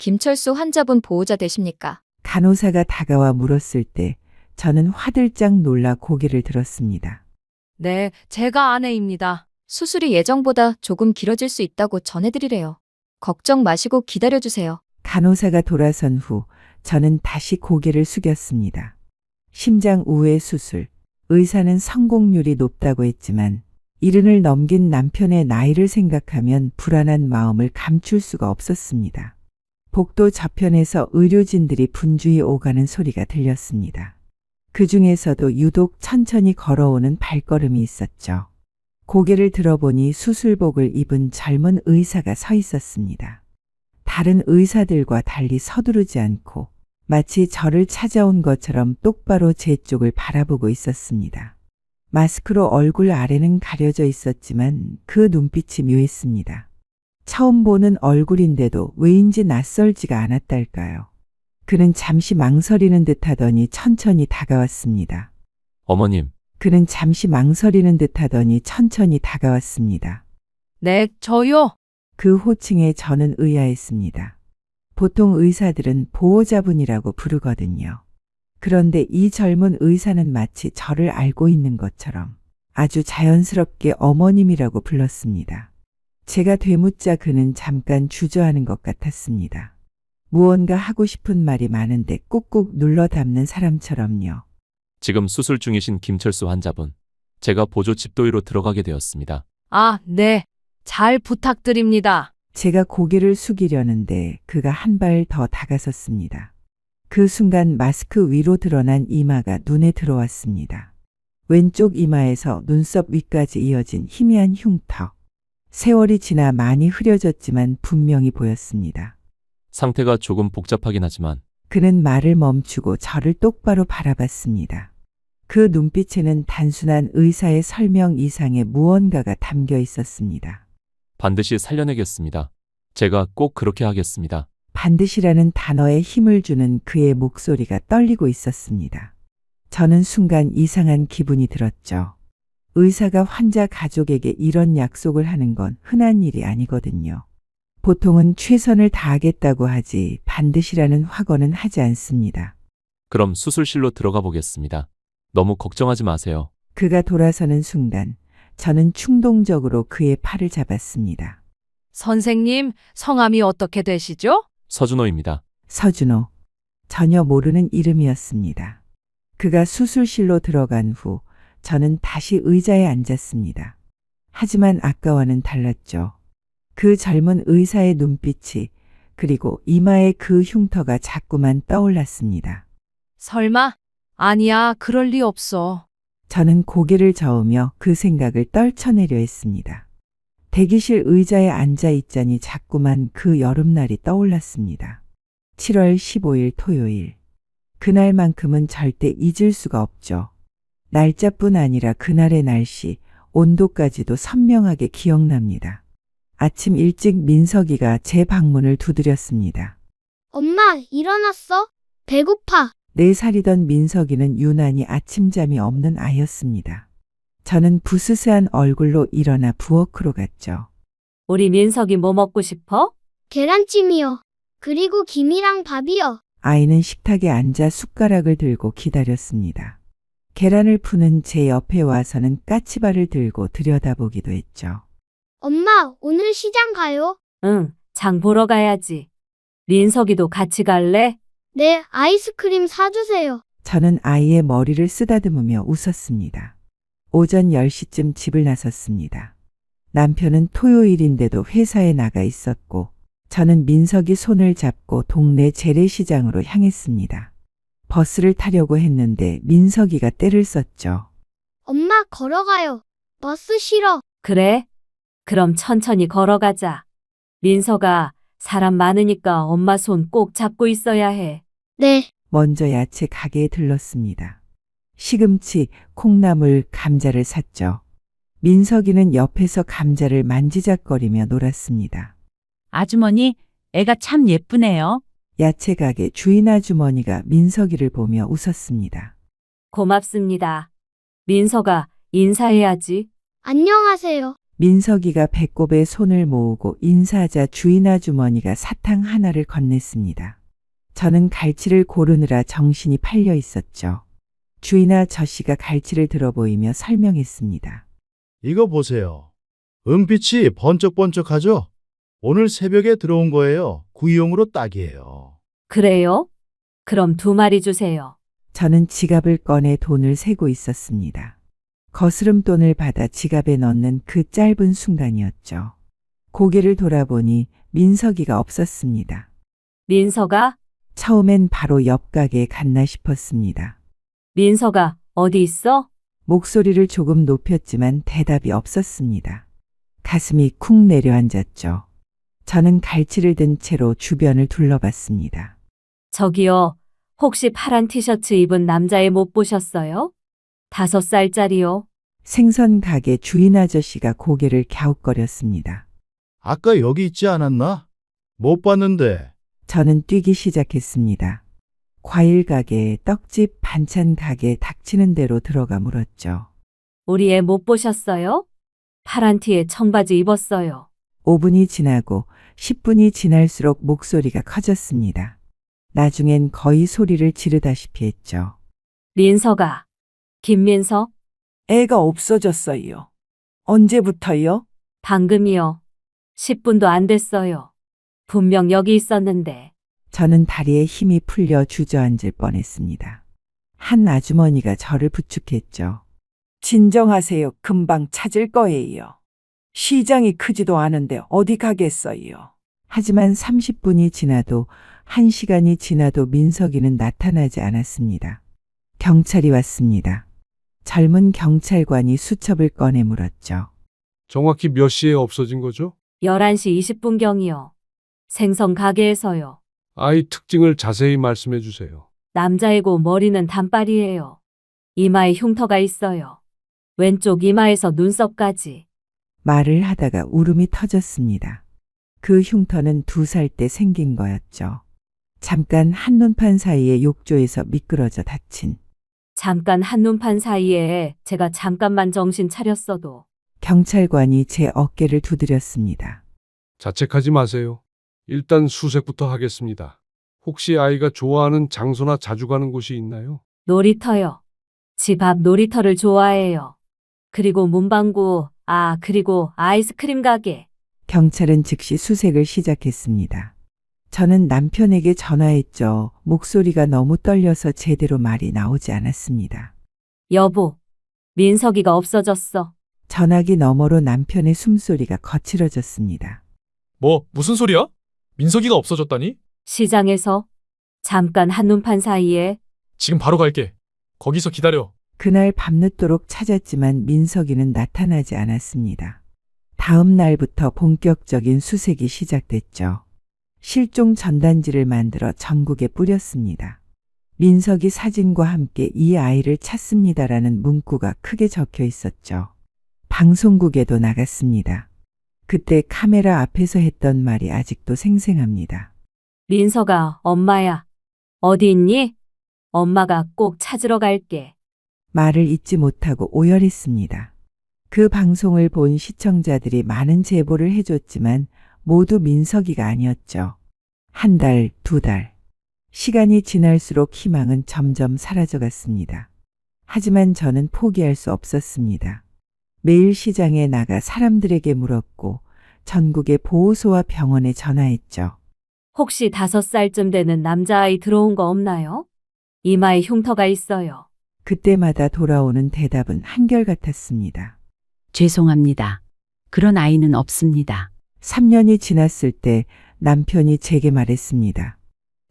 김철수 환자분 보호자 되십니까? 간호사가 다가와 물었을 때 저는 화들짝 놀라 고개를 들었습니다. 네, 제가 아내입니다. 수술이 예정보다 조금 길어질 수 있다고 전해드리래요. 걱정 마시고 기다려주세요. 간호사가 돌아선 후 저는 다시 고개를 숙였습니다. 심장 우회 수술. 의사는 성공률이 높다고 했지만 70을 넘긴 남편의 나이를 생각하면 불안한 마음을 감출 수가 없었습니다. 복도 저편에서 의료진들이 분주히 오가는 소리가 들렸습니다. 그 중에서도 유독 천천히 걸어오는 발걸음이 있었죠. 고개를 들어보니 수술복을 입은 젊은 의사가 서 있었습니다. 다른 의사들과 달리 서두르지 않고 마치 저를 찾아온 것처럼 똑바로 제 쪽을 바라보고 있었습니다. 마스크로 얼굴 아래는 가려져 있었지만 그 눈빛이 묘했습니다. 처음 보는 얼굴인데도 왜인지 낯설지가 않았달까요. 그는 잠시 망설이는 듯 하더니 천천히 다가왔습니다. 어머님, 그는 잠시 망설이는 듯 하더니 천천히 다가왔습니다. 네, 저요. 그 호칭에 저는 의아했습니다. 보통 의사들은 보호자분이라고 부르거든요. 그런데 이 젊은 의사는 마치 저를 알고 있는 것처럼 아주 자연스럽게 어머님이라고 불렀습니다. 제가 되묻자 그는 잠깐 주저하는 것 같았습니다. 무언가 하고 싶은 말이 많은데 꾹꾹 눌러 담는 사람처럼요. 지금 수술 중이신 김철수 환자분. 제가 보조 집도의로 들어가게 되었습니다. 아, 네. 잘 부탁드립니다. 제가 고개를 숙이려는데 그가 한 발 더 다가섰습니다. 그 순간 마스크 위로 드러난 이마가 눈에 들어왔습니다. 왼쪽 이마에서 눈썹 위까지 이어진 희미한 흉터. 세월이 지나 많이 흐려졌지만 분명히 보였습니다. 상태가 조금 복잡하긴 하지만 그는 말을 멈추고 저를 똑바로 바라봤습니다. 그 눈빛에는 단순한 의사의 설명 이상의 무언가가 담겨 있었습니다. 반드시 살려내겠습니다. 제가 꼭 그렇게 하겠습니다. 반드시라는 단어에 힘을 주는 그의 목소리가 떨리고 있었습니다. 저는 순간 이상한 기분이 들었죠. 의사가 환자 가족에게 이런 약속을 하는 건 흔한 일이 아니거든요. 보통은 최선을 다하겠다고 하지 반드시라는 확언은 하지 않습니다. 그럼 수술실로 들어가 보겠습니다. 너무 걱정하지 마세요. 그가 돌아서는 순간 저는 충동적으로 그의 팔을 잡았습니다. 선생님, 성함이 어떻게 되시죠? 서준호입니다. 서준호. 전혀 모르는 이름이었습니다. 그가 수술실로 들어간 후 저는 다시 의자에 앉았습니다. 하지만 아까와는 달랐죠. 그 젊은 의사의 눈빛이 그리고 이마의 그 흉터가 자꾸만 떠올랐습니다. 설마? 아니야, 그럴 리 없어. 저는 고개를 저으며 그 생각을 떨쳐내려 했습니다. 대기실 의자에 앉아 있자니 자꾸만 그 여름날이 떠올랐습니다. 7월 15일 토요일. 그날만큼은 절대 잊을 수가 없죠. 날짜뿐 아니라 그날의 날씨, 온도까지도 선명하게 기억납니다. 아침 일찍 민석이가 제 방문을 두드렸습니다. 엄마, 일어났어? 배고파. 4살이던 민석이는 유난히 아침잠이 없는 아이였습니다. 저는 부스스한 얼굴로 일어나 부엌으로 갔죠. 우리 민석이 뭐 먹고 싶어? 계란찜이요. 그리고 김이랑 밥이요. 아이는 식탁에 앉아 숟가락을 들고 기다렸습니다. 계란을 푸는 제 옆에 와서는 까치발을 들고 들여다보기도 했죠. 엄마, 오늘 시장 가요? 응, 장 보러 가야지. 민석이도 같이 갈래? 네, 아이스크림 사주세요. 저는 아이의 머리를 쓰다듬으며 웃었습니다. 오전 10시쯤 집을 나섰습니다. 남편은 토요일인데도 회사에 나가 있었고 저는 민석이 손을 잡고 동네 재래시장으로 향했습니다. 버스를 타려고 했는데 민석이가 떼를 썼죠. 엄마, 걸어가요. 버스 싫어. 그래? 그럼 천천히 걸어가자. 민석아, 사람 많으니까 엄마 손 꼭 잡고 있어야 해. 네. 먼저 야채 가게에 들렀습니다. 시금치, 콩나물, 감자를 샀죠. 민석이는 옆에서 감자를 만지작거리며 놀았습니다. 아주머니, 애가 참 예쁘네요. 야채 가게 주인 아주머니가 민석이를 보며 웃었습니다. 고맙습니다. 민석아, 인사해야지. 안녕하세요. 민석이가 배꼽에 손을 모으고 인사하자 주인 아주머니가 사탕 하나를 건넸습니다. 저는 갈치를 고르느라 정신이 팔려 있었죠. 주인 아저씨가 갈치를 들어보이며 설명했습니다. 이거 보세요. 은빛이 번쩍번쩍하죠? 오늘 새벽에 들어온 거예요. 구이용으로 딱이에요. 그래요? 그럼 2마리 주세요. 저는 지갑을 꺼내 돈을 세고 있었습니다. 거스름돈을 받아 지갑에 넣는 그 짧은 순간이었죠. 고개를 돌아보니 민석이가 없었습니다. 민서가? 처음엔 바로 옆 가게에 갔나 싶었습니다. 민서가 어디 있어? 목소리를 조금 높였지만 대답이 없었습니다. 가슴이 쿵 내려앉았죠. 저는 갈치를 든 채로 주변을 둘러봤습니다. 저기요. 혹시 파란 티셔츠 입은 남자애 못 보셨어요? 5살짜리요. 생선 가게 주인 아저씨가 고개를 갸웃거렸습니다. 아까 여기 있지 않았나? 못 봤는데. 저는 뛰기 시작했습니다. 과일 가게, 떡집, 반찬 가게 닥치는 대로 들어가 물었죠. 우리 애 못 보셨어요? 파란 티에 청바지 입었어요. 5분이 지나고 10분이 지날수록 목소리가 커졌습니다. 나중엔 거의 소리를 지르다시피 했죠. 민서가. 김민서? 애가 없어졌어요. 언제부터요? 방금이요. 10분도 안 됐어요. 분명 여기 있었는데. 저는 다리에 힘이 풀려 주저앉을 뻔했습니다. 한 아주머니가 저를 부축했죠. 진정하세요. 금방 찾을 거예요. 시장이 크지도 않은데 어디 가겠어요. 하지만 30분이 지나도 1시간이 지나도 민석이는 나타나지 않았습니다. 경찰이 왔습니다. 젊은 경찰관이 수첩을 꺼내 물었죠. 정확히 몇 시에 없어진 거죠? 11시 20분경이요. 생선 가게에서요. 아이 특징을 자세히 말씀해 주세요. 남자애고 머리는 단발이에요. 이마에 흉터가 있어요. 왼쪽 이마에서 눈썹까지. 말을 하다가 울음이 터졌습니다. 그 흉터는 2살 때 생긴 거였죠. 잠깐 한눈판 사이에 욕조에서 미끄러져 다친. 잠깐 한눈판 사이에 제가 잠깐만 정신 차렸어도. 경찰관이 제 어깨를 두드렸습니다. 자책하지 마세요. 일단 수색부터 하겠습니다. 혹시 아이가 좋아하는 장소나 자주 가는 곳이 있나요? 놀이터요. 집 앞 놀이터를 좋아해요. 그리고 문방구, 그리고 아이스크림 가게. 경찰은 즉시 수색을 시작했습니다. 저는 남편에게 전화했죠. 목소리가 너무 떨려서 제대로 말이 나오지 않았습니다. 여보, 민석이가 없어졌어. 전화기 너머로 남편의 숨소리가 거칠어졌습니다. 무슨 소리야? 민석이가 없어졌다니? 시장에서 잠깐 한눈판 사이에. 지금 바로 갈게. 거기서 기다려. 그날 밤늦도록 찾았지만 민석이는 나타나지 않았습니다. 다음 날부터 본격적인 수색이 시작됐죠. 실종 전단지를 만들어 전국에 뿌렸습니다. 민석이 사진과 함께 이 아이를 찾습니다라는 문구가 크게 적혀 있었죠. 방송국에도 나갔습니다. 그때 카메라 앞에서 했던 말이 아직도 생생합니다. 민서가 엄마야. 어디 있니? 엄마가 꼭 찾으러 갈게. 말을 잊지 못하고 오열했습니다. 그 방송을 본 시청자들이 많은 제보를 해줬지만 모두 민석이가 아니었죠. 1달, 2달. 시간이 지날수록 희망은 점점 사라져갔습니다. 하지만 저는 포기할 수 없었습니다. 매일 시장에 나가 사람들에게 물었고 전국의 보호소와 병원에 전화했죠. 혹시 5살쯤 되는 남자아이 들어온 거 없나요? 이마에 흉터가 있어요. 그때마다 돌아오는 대답은 한결같았습니다. 죄송합니다. 그런 아이는 없습니다. 3년이 지났을 때 남편이 제게 말했습니다.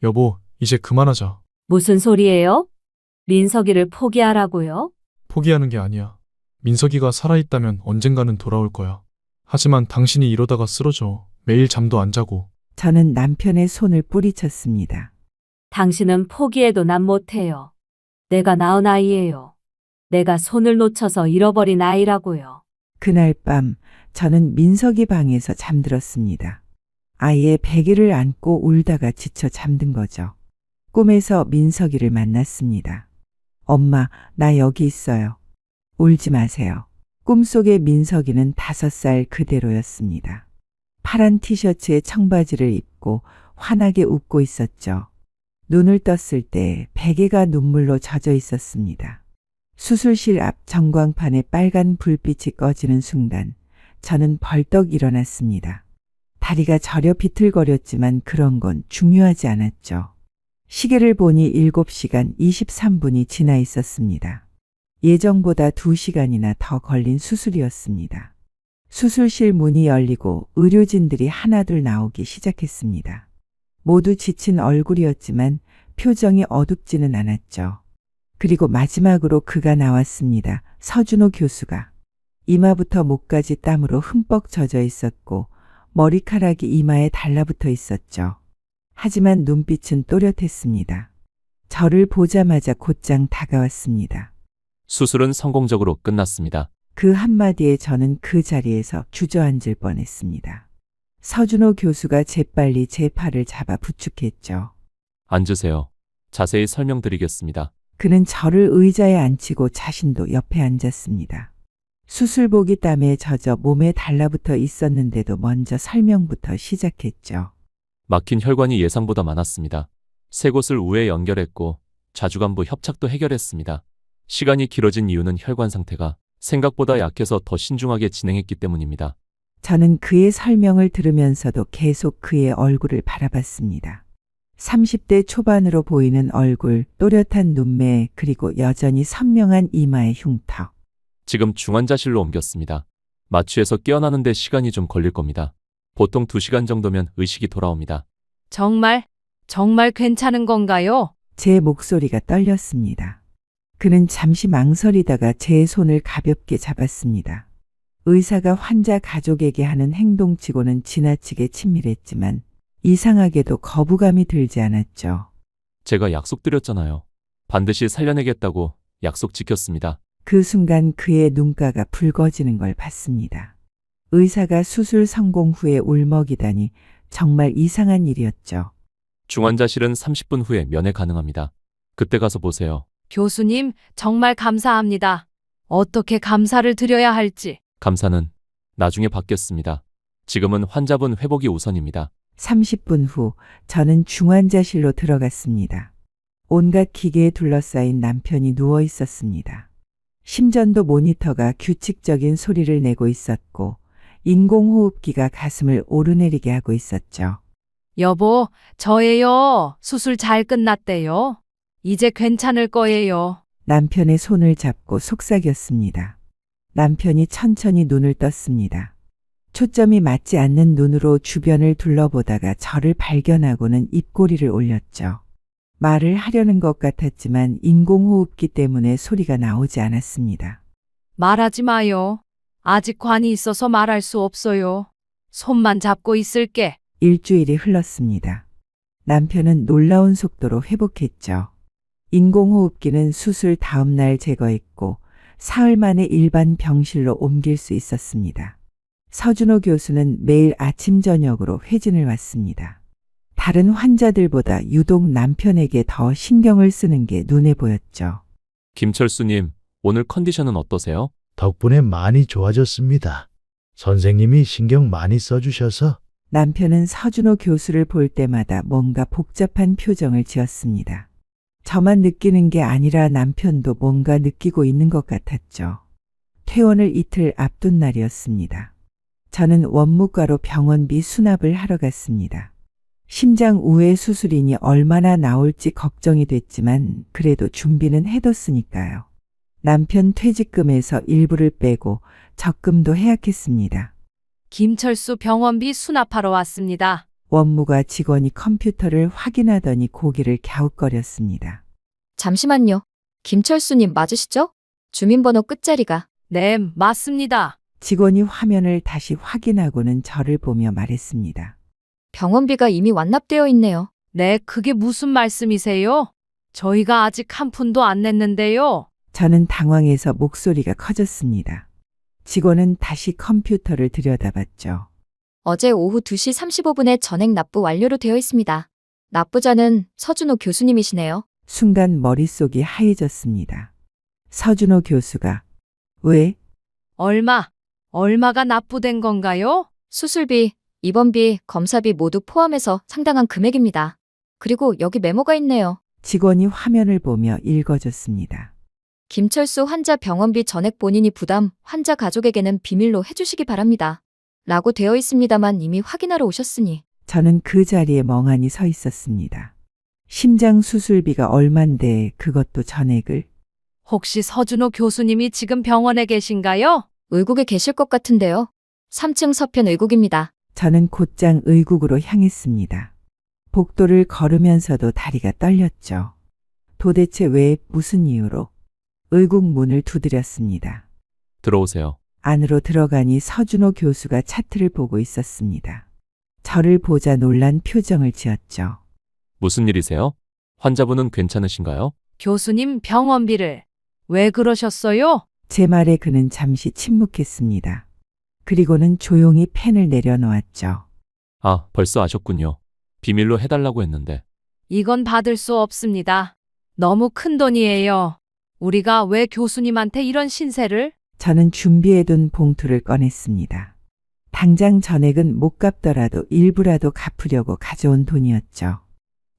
여보, 이제 그만하자. 무슨 소리예요? 민석이를 포기하라고요? 포기하는 게 아니야. 민석이가 살아있다면 언젠가는 돌아올 거야. 하지만 당신이 이러다가 쓰러져. 매일 잠도 안 자고. 저는 남편의 손을 뿌리쳤습니다. 당신은 포기해도 난 못해요. 내가 낳은 아이예요. 내가 손을 놓쳐서 잃어버린 아이라고요. 그날 밤 저는 민석이 방에서 잠들었습니다. 아이의 베개를 안고 울다가 지쳐 잠든 거죠. 꿈에서 민석이를 만났습니다. 엄마, 나 여기 있어요. 울지 마세요. 꿈속의 민석이는 5살 그대로였습니다. 파란 티셔츠에 청바지를 입고 환하게 웃고 있었죠. 눈을 떴을 때 베개가 눈물로 젖어 있었습니다. 수술실 앞 전광판에 빨간 불빛이 꺼지는 순간 저는 벌떡 일어났습니다. 다리가 저려 비틀거렸지만 그런 건 중요하지 않았죠. 시계를 보니 7시간 23분이 지나 있었습니다. 예정보다 2시간이나 더 걸린 수술이었습니다. 수술실 문이 열리고 의료진들이 하나둘 나오기 시작했습니다. 모두 지친 얼굴이었지만 표정이 어둡지는 않았죠. 그리고 마지막으로 그가 나왔습니다. 서준호 교수가. 이마부터 목까지 땀으로 흠뻑 젖어 있었고 머리카락이 이마에 달라붙어 있었죠. 하지만 눈빛은 또렷했습니다. 저를 보자마자 곧장 다가왔습니다. 수술은 성공적으로 끝났습니다. 그 한마디에 저는 그 자리에서 주저앉을 뻔했습니다. 서준호 교수가 재빨리 제 팔을 잡아 부축했죠. 앉으세요. 자세히 설명드리겠습니다. 그는 저를 의자에 앉히고 자신도 옆에 앉았습니다. 수술복이 땀에 젖어 몸에 달라붙어 있었는데도 먼저 설명부터 시작했죠. 막힌 혈관이 예상보다 많았습니다. 3곳을 우에 연결했고 좌주간부 협착도 해결했습니다. 시간이 길어진 이유는 혈관 상태가 생각보다 약해서 더 신중하게 진행했기 때문입니다. 저는 그의 설명을 들으면서도 계속 그의 얼굴을 바라봤습니다. 30대 초반으로 보이는 얼굴, 또렷한 눈매, 그리고 여전히 선명한 이마의 흉터. 지금 중환자실로 옮겼습니다. 마취해서 깨어나는데 시간이 좀 걸릴 겁니다. 보통 2시간 정도면 의식이 돌아옵니다. 정말 괜찮은 건가요? 제 목소리가 떨렸습니다. 그는 잠시 망설이다가 제 손을 가볍게 잡았습니다. 의사가 환자 가족에게 하는 행동치고는 지나치게 친밀했지만 이상하게도 거부감이 들지 않았죠. 제가 약속드렸잖아요. 반드시 살려내겠다고 약속 지켰습니다. 그 순간 그의 눈가가 붉어지는 걸 봤습니다. 의사가 수술 성공 후에 울먹이다니 정말 이상한 일이었죠. 중환자실은 30분 후에 면회 가능합니다. 그때 가서 보세요. 교수님, 정말 감사합니다. 어떻게 감사를 드려야 할지. 감사는 나중에 받겠습니다. 지금은 환자분 회복이 우선입니다. 30분 후 저는 중환자실로 들어갔습니다. 온갖 기계에 둘러싸인 남편이 누워 있었습니다. 심전도 모니터가 규칙적인 소리를 내고 있었고 인공호흡기가 가슴을 오르내리게 하고 있었죠. 여보, 저예요. 수술 잘 끝났대요. 이제 괜찮을 거예요. 남편의 손을 잡고 속삭였습니다. 남편이 천천히 눈을 떴습니다. 초점이 맞지 않는 눈으로 주변을 둘러보다가 저를 발견하고는 입꼬리를 올렸죠. 말을 하려는 것 같았지만 인공호흡기 때문에 소리가 나오지 않았습니다. 말하지 마요. 아직 관이 있어서 말할 수 없어요. 손만 잡고 있을게. 일주일이 흘렀습니다. 남편은 놀라운 속도로 회복했죠. 인공호흡기는 수술 다음 날 제거했고 사흘 만에 일반 병실로 옮길 수 있었습니다. 서준호 교수는 매일 아침 저녁으로 회진을 왔습니다. 다른 환자들보다 유독 남편에게 더 신경을 쓰는 게 눈에 보였죠. 김철수님, 오늘 컨디션은 어떠세요? 덕분에 많이 좋아졌습니다. 선생님이 신경 많이 써주셔서. 남편은 서준호 교수를 볼 때마다 뭔가 복잡한 표정을 지었습니다. 저만 느끼는 게 아니라 남편도 뭔가 느끼고 있는 것 같았죠. 퇴원을 이틀 앞둔 날이었습니다. 저는 원무과로 병원비 수납을 하러 갔습니다. 심장 우회 수술이니 얼마나 나올지 걱정이 됐지만 그래도 준비는 해뒀으니까요. 남편 퇴직금에서 일부를 빼고 적금도 해약했습니다. 김철수 병원비 수납하러 왔습니다. 원무과 직원이 컴퓨터를 확인하더니 고개를 갸웃거렸습니다. 잠시만요. 김철수님 맞으시죠? 주민번호 끝자리가. 네, 맞습니다. 직원이 화면을 다시 확인하고는 저를 보며 말했습니다. 병원비가 이미 완납되어 있네요. 네, 그게 무슨 말씀이세요? 저희가 아직 한 푼도 안 냈는데요. 저는 당황해서 목소리가 커졌습니다. 직원은 다시 컴퓨터를 들여다봤죠. 어제 오후 2시 35분에 전액 납부 완료로 되어 있습니다. 납부자는 서준호 교수님이시네요. 순간 머릿속이 하얘졌습니다. 서준호 교수가 왜? 얼마가 납부된 건가요? 수술비, 입원비, 검사비 모두 포함해서 상당한 금액입니다. 그리고 여기 메모가 있네요. 직원이 화면을 보며 읽어줬습니다. 김철수 환자 병원비 전액 본인이 부담, 환자 가족에게는 비밀로 해주시기 바랍니다. 라고 되어 있습니다만 이미 확인하러 오셨으니. 저는 그 자리에 멍하니 서 있었습니다. 심장 수술비가 얼만데 그것도 전액을. 혹시 서준호 교수님이 지금 병원에 계신가요? 의국에 계실 것 같은데요. 3층 서편 의국입니다. 저는 곧장 의국으로 향했습니다. 복도를 걸으면서도 다리가 떨렸죠. 도대체 왜 무슨 이유로? 의국 문을 두드렸습니다. 들어오세요. 안으로 들어가니 서준호 교수가 차트를 보고 있었습니다. 저를 보자 놀란 표정을 지었죠. 무슨 일이세요? 환자분은 괜찮으신가요? 교수님 병원비를 왜 그러셨어요? 제 말에 그는 잠시 침묵했습니다. 그리고는 조용히 펜을 내려놓았죠. 아, 벌써 아셨군요. 비밀로 해달라고 했는데. 이건 받을 수 없습니다. 너무 큰 돈이에요. 우리가 왜 교수님한테 이런 신세를? 저는 준비해둔 봉투를 꺼냈습니다. 당장 전액은 못 갚더라도 일부라도 갚으려고 가져온 돈이었죠.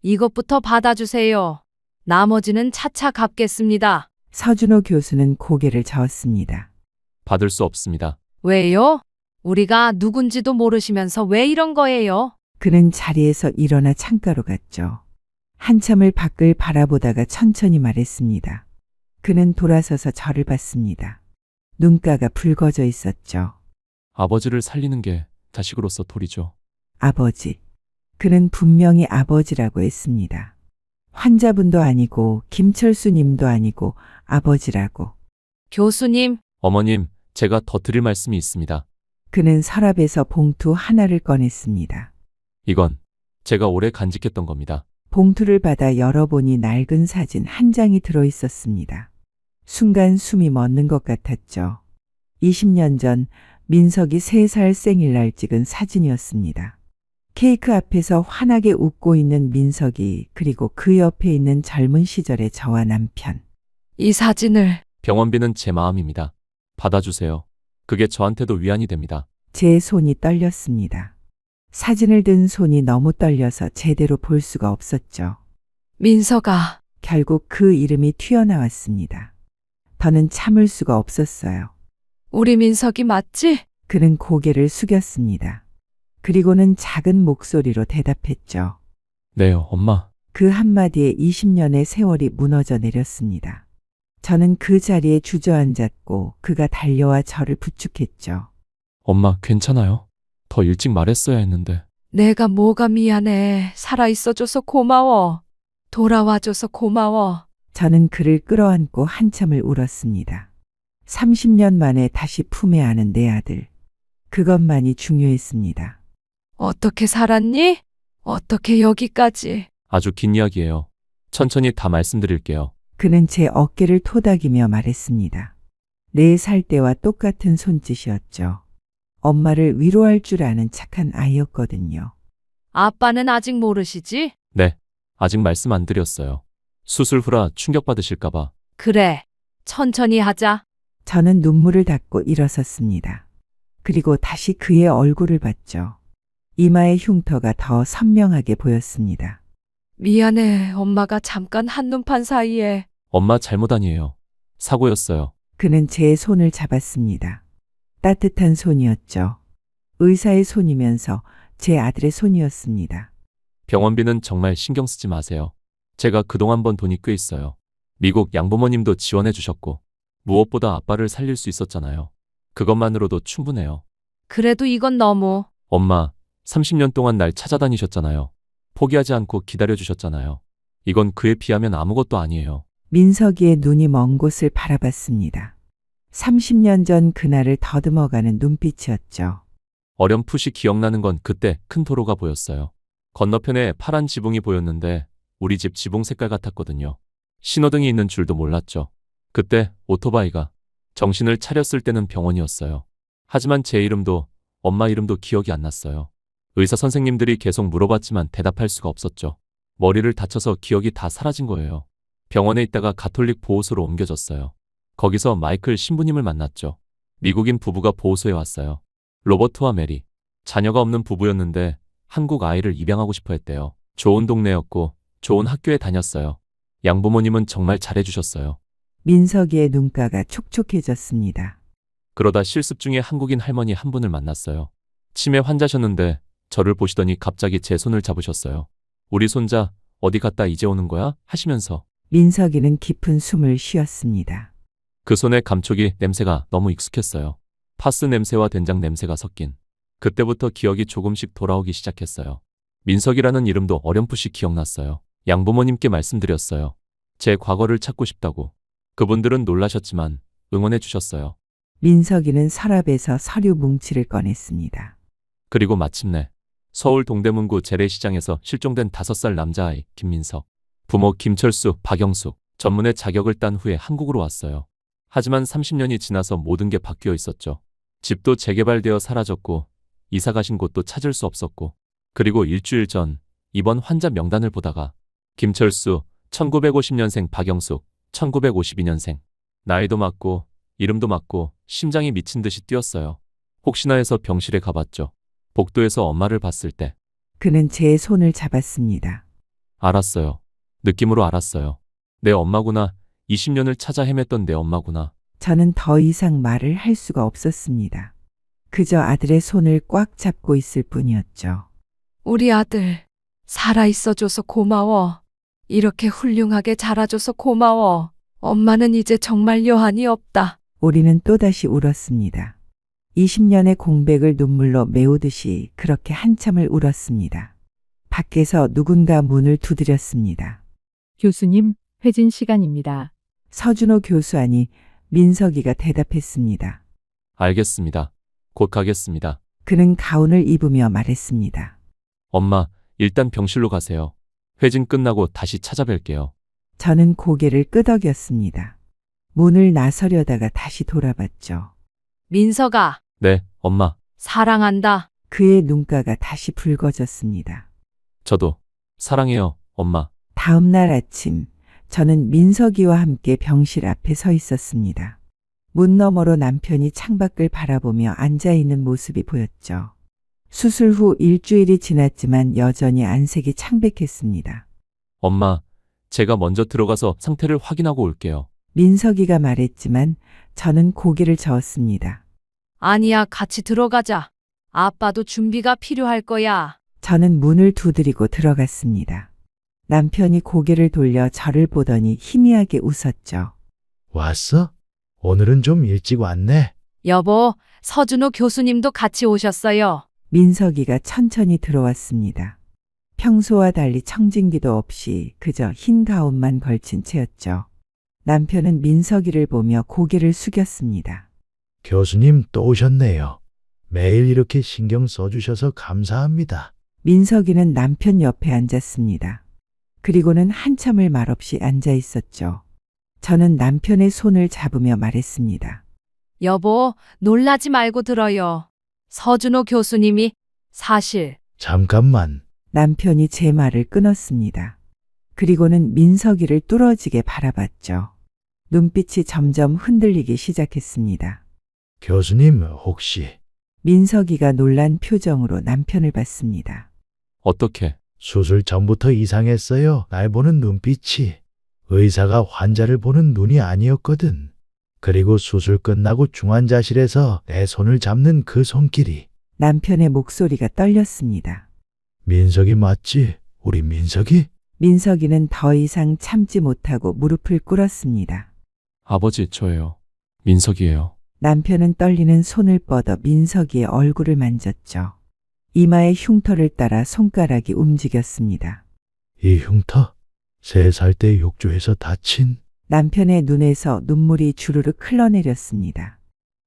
이것부터 받아주세요. 나머지는 차차 갚겠습니다. 서준호 교수는 고개를 저었습니다. 받을 수 없습니다. 왜요? 우리가 누군지도 모르시면서 왜 이런 거예요? 그는 자리에서 일어나 창가로 갔죠. 한참을 밖을 바라보다가 천천히 말했습니다. 그는 돌아서서 저를 봤습니다. 눈가가 붉어져 있었죠. 아버지를 살리는 게 자식으로서 도리죠. 아버지. 그는 분명히 아버지라고 했습니다. 환자분도 아니고 김철수 님도 아니고 아버지라고. 교수님, 어머님, 제가 더 드릴 말씀이 있습니다. 그는 서랍에서 봉투 하나를 꺼냈습니다. 이건 제가 오래 간직했던 겁니다. 봉투를 받아 열어보니 낡은 사진 한 장이 들어 있었습니다. 순간 숨이 멎는 것 같았죠. 20년 전 민석이 3살 생일날 찍은 사진이었습니다. 케이크 앞에서 환하게 웃고 있는 민석이, 그리고 그 옆에 있는 젊은 시절의 저와 남편. 이 사진을 병원비는 제 마음입니다. 받아주세요. 그게 저한테도 위안이 됩니다. 제 손이 떨렸습니다. 사진을 든 손이 너무 떨려서 제대로 볼 수가 없었죠. 민서가 결국 그 이름이 튀어나왔습니다. 더는 참을 수가 없었어요. 우리 민석이 맞지? 그는 고개를 숙였습니다. 그리고는 작은 목소리로 대답했죠. 네요, 엄마. 그 한마디에 20년의 세월이 무너져 내렸습니다. 저는 그 자리에 주저앉았고 그가 달려와 저를 부축했죠. 엄마, 괜찮아요? 더 일찍 말했어야 했는데. 내가 뭐가 미안해. 살아있어줘서 고마워. 돌아와줘서 고마워. 저는 그를 끌어안고 한참을 울었습니다. 30년 만에 다시 품에 안은 내 아들. 그것만이 중요했습니다. 어떻게 살았니? 어떻게 여기까지? 아주 긴 이야기예요. 천천히 다 말씀드릴게요. 그는 제 어깨를 토닥이며 말했습니다. 4살 때와 똑같은 손짓이었죠. 엄마를 위로할 줄 아는 착한 아이였거든요. 아빠는 아직 모르시지? 네, 아직 말씀 안 드렸어요. 수술 후라 충격받으실까봐. 그래. 천천히 하자. 저는 눈물을 닦고 일어섰습니다. 그리고 다시 그의 얼굴을 봤죠. 이마의 흉터가 더 선명하게 보였습니다. 미안해. 엄마가 잠깐 한눈판 사이에. 엄마 잘못 아니에요. 사고였어요. 그는 제 손을 잡았습니다. 따뜻한 손이었죠. 의사의 손이면서 제 아들의 손이었습니다. 병원비는 정말 신경 쓰지 마세요. 제가 그동안 번 돈이 꽤 있어요. 미국 양부모님도 지원해 주셨고, 무엇보다 아빠를 살릴 수 있었잖아요. 그것만으로도 충분해요. 그래도 이건 너무. 엄마, 30년 동안 날 찾아다니셨잖아요. 포기하지 않고 기다려주셨잖아요. 이건 그에 비하면 아무것도 아니에요. 민석이의 눈이 먼 곳을 바라봤습니다. 30년 전 그날을 더듬어가는 눈빛이었죠. 어렴풋이 기억나는 건 그때 큰 도로가 보였어요. 건너편에 파란 지붕이 보였는데 우리 집 지붕 색깔 같았거든요. 신호등이 있는 줄도 몰랐죠. 그때 오토바이가 정신을 차렸을 때는 병원이었어요. 하지만 제 이름도 엄마 이름도 기억이 안 났어요. 의사 선생님들이 계속 물어봤지만 대답할 수가 없었죠. 머리를 다쳐서 기억이 다 사라진 거예요. 병원에 있다가 가톨릭 보호소로 옮겨졌어요. 거기서 마이클 신부님을 만났죠. 미국인 부부가 보호소에 왔어요. 로버트와 메리. 자녀가 없는 부부였는데 한국 아이를 입양하고 싶어 했대요. 좋은 동네였고 좋은 학교에 다녔어요. 양부모님은 정말 잘해주셨어요. 민석이의 눈가가 촉촉해졌습니다. 그러다 실습 중에 한국인 할머니 한 분을 만났어요. 치매 환자셨는데 저를 보시더니 갑자기 제 손을 잡으셨어요. 우리 손자 어디 갔다 이제 오는 거야? 하시면서 민석이는 깊은 숨을 쉬었습니다. 그 손에 감촉이 냄새가 너무 익숙했어요. 파스 냄새와 된장 냄새가 섞인. 그때부터 기억이 조금씩 돌아오기 시작했어요. 민석이라는 이름도 어렴풋이 기억났어요. 양부모님께 말씀드렸어요. 제 과거를 찾고 싶다고. 그분들은 놀라셨지만 응원해 주셨어요. 민석이는 서랍에서 서류 뭉치를 꺼냈습니다. 그리고 마침내 서울 동대문구 재래시장에서 실종된 5살 남자아이 김민석. 부모 김철수, 박영숙. 전문의 자격을 딴 후에 한국으로 왔어요. 하지만 30년이 지나서 모든 게 바뀌어 있었죠. 집도 재개발되어 사라졌고 이사 가신 곳도 찾을 수 없었고 그리고 일주일 전 입원 환자 명단을 보다가 김철수 1950년생 박영숙 1952년생 나이도 맞고 이름도 맞고 심장이 미친 듯이 뛰었어요. 혹시나 해서 병실에 가봤죠. 복도에서 엄마를 봤을 때 그는 제 손을 잡았습니다. 알았어요. 느낌으로 알았어요. 내 엄마구나. 20년을 찾아 헤맸던 내 엄마구나. 저는 더 이상 말을 할 수가 없었습니다. 그저 아들의 손을 꽉 잡고 있을 뿐이었죠. 우리 아들, 살아있어줘서 고마워. 이렇게 훌륭하게 자라줘서 고마워. 엄마는 이제 정말 여한이 없다. 우리는 또다시 울었습니다. 20년의 공백을 눈물로 메우듯이 그렇게 한참을 울었습니다. 밖에서 누군가 문을 두드렸습니다. 교수님, 회진 시간입니다. 서준호 교수하니 민석이가 대답했습니다. 알겠습니다. 곧 가겠습니다. 그는 가운을 입으며 말했습니다. 엄마, 일단 병실로 가세요. 회진 끝나고 다시 찾아뵐게요. 저는 고개를 끄덕였습니다. 문을 나서려다가 다시 돌아봤죠. 민석아, 네, 엄마. 사랑한다. 그의 눈가가 다시 붉어졌습니다. 저도 사랑해요, 엄마. 다음 날 아침 저는 민석이와 함께 병실 앞에 서 있었습니다. 문 너머로 남편이 창밖을 바라보며 앉아있는 모습이 보였죠. 수술 후 일주일이 지났지만 여전히 안색이 창백했습니다. 엄마, 제가 먼저 들어가서 상태를 확인하고 올게요. 민석이가 말했지만 저는 고개를 저었습니다. 아니야, 같이 들어가자. 아빠도 준비가 필요할 거야. 저는 문을 두드리고 들어갔습니다. 남편이 고개를 돌려 저를 보더니 희미하게 웃었죠. 왔어? 오늘은 좀 일찍 왔네. 여보, 서준호 교수님도 같이 오셨어요. 민석이가 천천히 들어왔습니다. 평소와 달리 청진기도 없이 그저 흰 가운만 걸친 채였죠. 남편은 민석이를 보며 고개를 숙였습니다. 교수님 또 오셨네요. 매일 이렇게 신경 써주셔서 감사합니다. 민석이는 남편 옆에 앉았습니다. 그리고는 한참을 말없이 앉아 있었죠. 저는 남편의 손을 잡으며 말했습니다. 여보, 놀라지 말고 들어요. 서준호 교수님이 사실 잠깐만. 남편이 제 말을 끊었습니다. 그리고는 민석이를 뚫어지게 바라봤죠. 눈빛이 점점 흔들리기 시작했습니다. 교수님 혹시 민석이가 놀란 표정으로 남편을 봤습니다. 어떻게? 수술 전부터 이상했어요. 날 보는 눈빛이. 의사가 환자를 보는 눈이 아니었거든. 그리고 수술 끝나고 중환자실에서 내 손을 잡는 그 손길이. 남편의 목소리가 떨렸습니다. 민석이 맞지? 우리 민석이? 민석이는 더 이상 참지 못하고 무릎을 꿇었습니다. 아버지, 저예요. 민석이에요. 남편은 떨리는 손을 뻗어 민석이의 얼굴을 만졌죠. 이마의 흉터를 따라 손가락이 움직였습니다. 이 흉터? 3살 때 욕조에서 다친? 남편의 눈에서 눈물이 주르륵 흘러내렸습니다.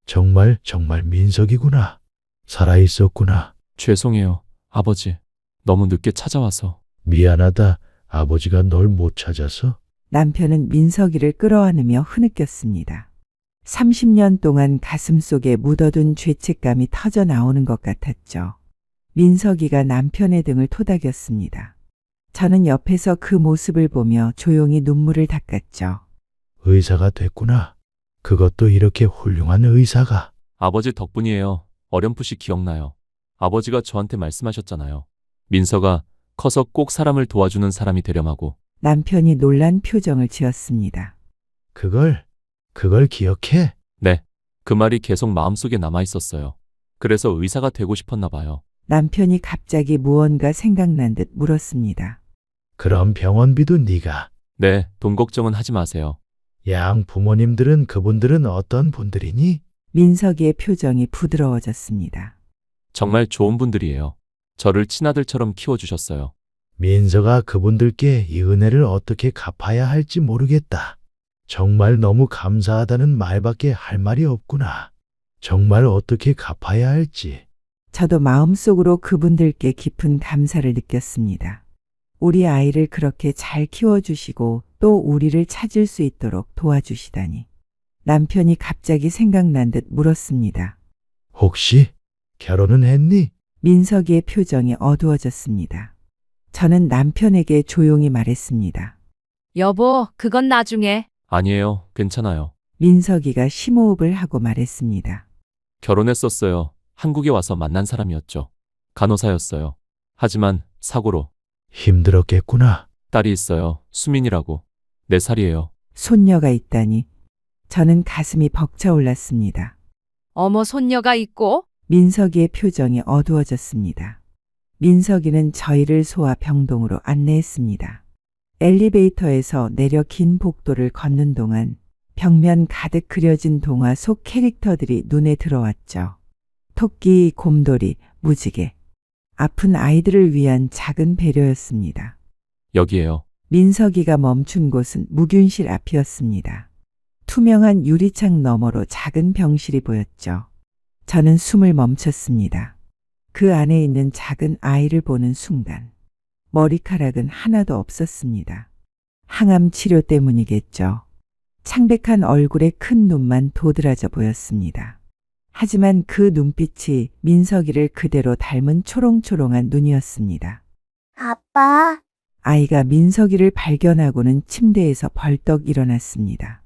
정말 민석이구나. 살아있었구나. 죄송해요, 아버지. 너무 늦게 찾아와서. 미안하다. 아버지가 널 못 찾아서. 남편은 민석이를 끌어안으며 흐느꼈습니다. 30년 동안 가슴속에 묻어둔 죄책감이 터져 나오는 것 같았죠. 민석이가 남편의 등을 토닥였습니다. 저는 옆에서 그 모습을 보며 조용히 눈물을 닦았죠. 의사가 됐구나. 그것도 이렇게 훌륭한 의사가. 아버지 덕분이에요. 어렴풋이 기억나요. 아버지가 저한테 말씀하셨잖아요. 민서가 커서 꼭 사람을 도와주는 사람이 되렴하고. 남편이 놀란 표정을 지었습니다. 그걸 기억해? 네. 그 말이 계속 마음속에 남아 있었어요. 그래서 의사가 되고 싶었나 봐요. 남편이 갑자기 무언가 생각난 듯 물었습니다. 그럼 병원비도 네가. 네, 돈 걱정은 하지 마세요. 양 부모님들은 그분들은 어떤 분들이니? 민석이의 표정이 부드러워졌습니다. 정말 좋은 분들이에요. 저를 친아들처럼 키워주셨어요. 민서가 그분들께 이 은혜를 어떻게 갚아야 할지 모르겠다. 정말 너무 감사하다는 말밖에 할 말이 없구나. 정말 어떻게 갚아야 할지. 저도 마음속으로 그분들께 깊은 감사를 느꼈습니다. 우리 아이를 그렇게 잘 키워주시고 또 우리를 찾을 수 있도록 도와주시다니. 남편이 갑자기 생각난 듯 물었습니다. 혹시 결혼은 했니? 민석이의 표정이 어두워졌습니다. 저는 남편에게 조용히 말했습니다. 여보, 그건 나중에. 아니에요. 괜찮아요. 민석이가 심호흡을 하고 말했습니다. 결혼했었어요. 한국에 와서 만난 사람이었죠. 간호사였어요. 하지만 사고로 힘들었겠구나. 딸이 있어요. 수민이라고. 4살이에요. 손녀가 있다니. 저는 가슴이 벅차올랐습니다. 어머, 손녀가 있고? 민석이의 표정이 어두워졌습니다. 민석이는 저희를 소아 병동으로 안내했습니다. 엘리베이터에서 내려 긴 복도를 걷는 동안 벽면 가득 그려진 동화 속 캐릭터들이 눈에 들어왔죠. 토끼, 곰돌이, 무지개. 아픈 아이들을 위한 작은 배려였습니다. 여기에요. 민석이가 멈춘 곳은 무균실 앞이었습니다. 투명한 유리창 너머로 작은 병실이 보였죠. 저는 숨을 멈췄습니다. 그 안에 있는 작은 아이를 보는 순간 머리카락은 하나도 없었습니다. 항암 치료 때문이겠죠. 창백한 얼굴에 큰 눈만 도드라져 보였습니다. 하지만 그 눈빛이 민석이를 그대로 닮은 초롱초롱한 눈이었습니다. 아빠, 아이가 민석이를 발견하고는 침대에서 벌떡 일어났습니다.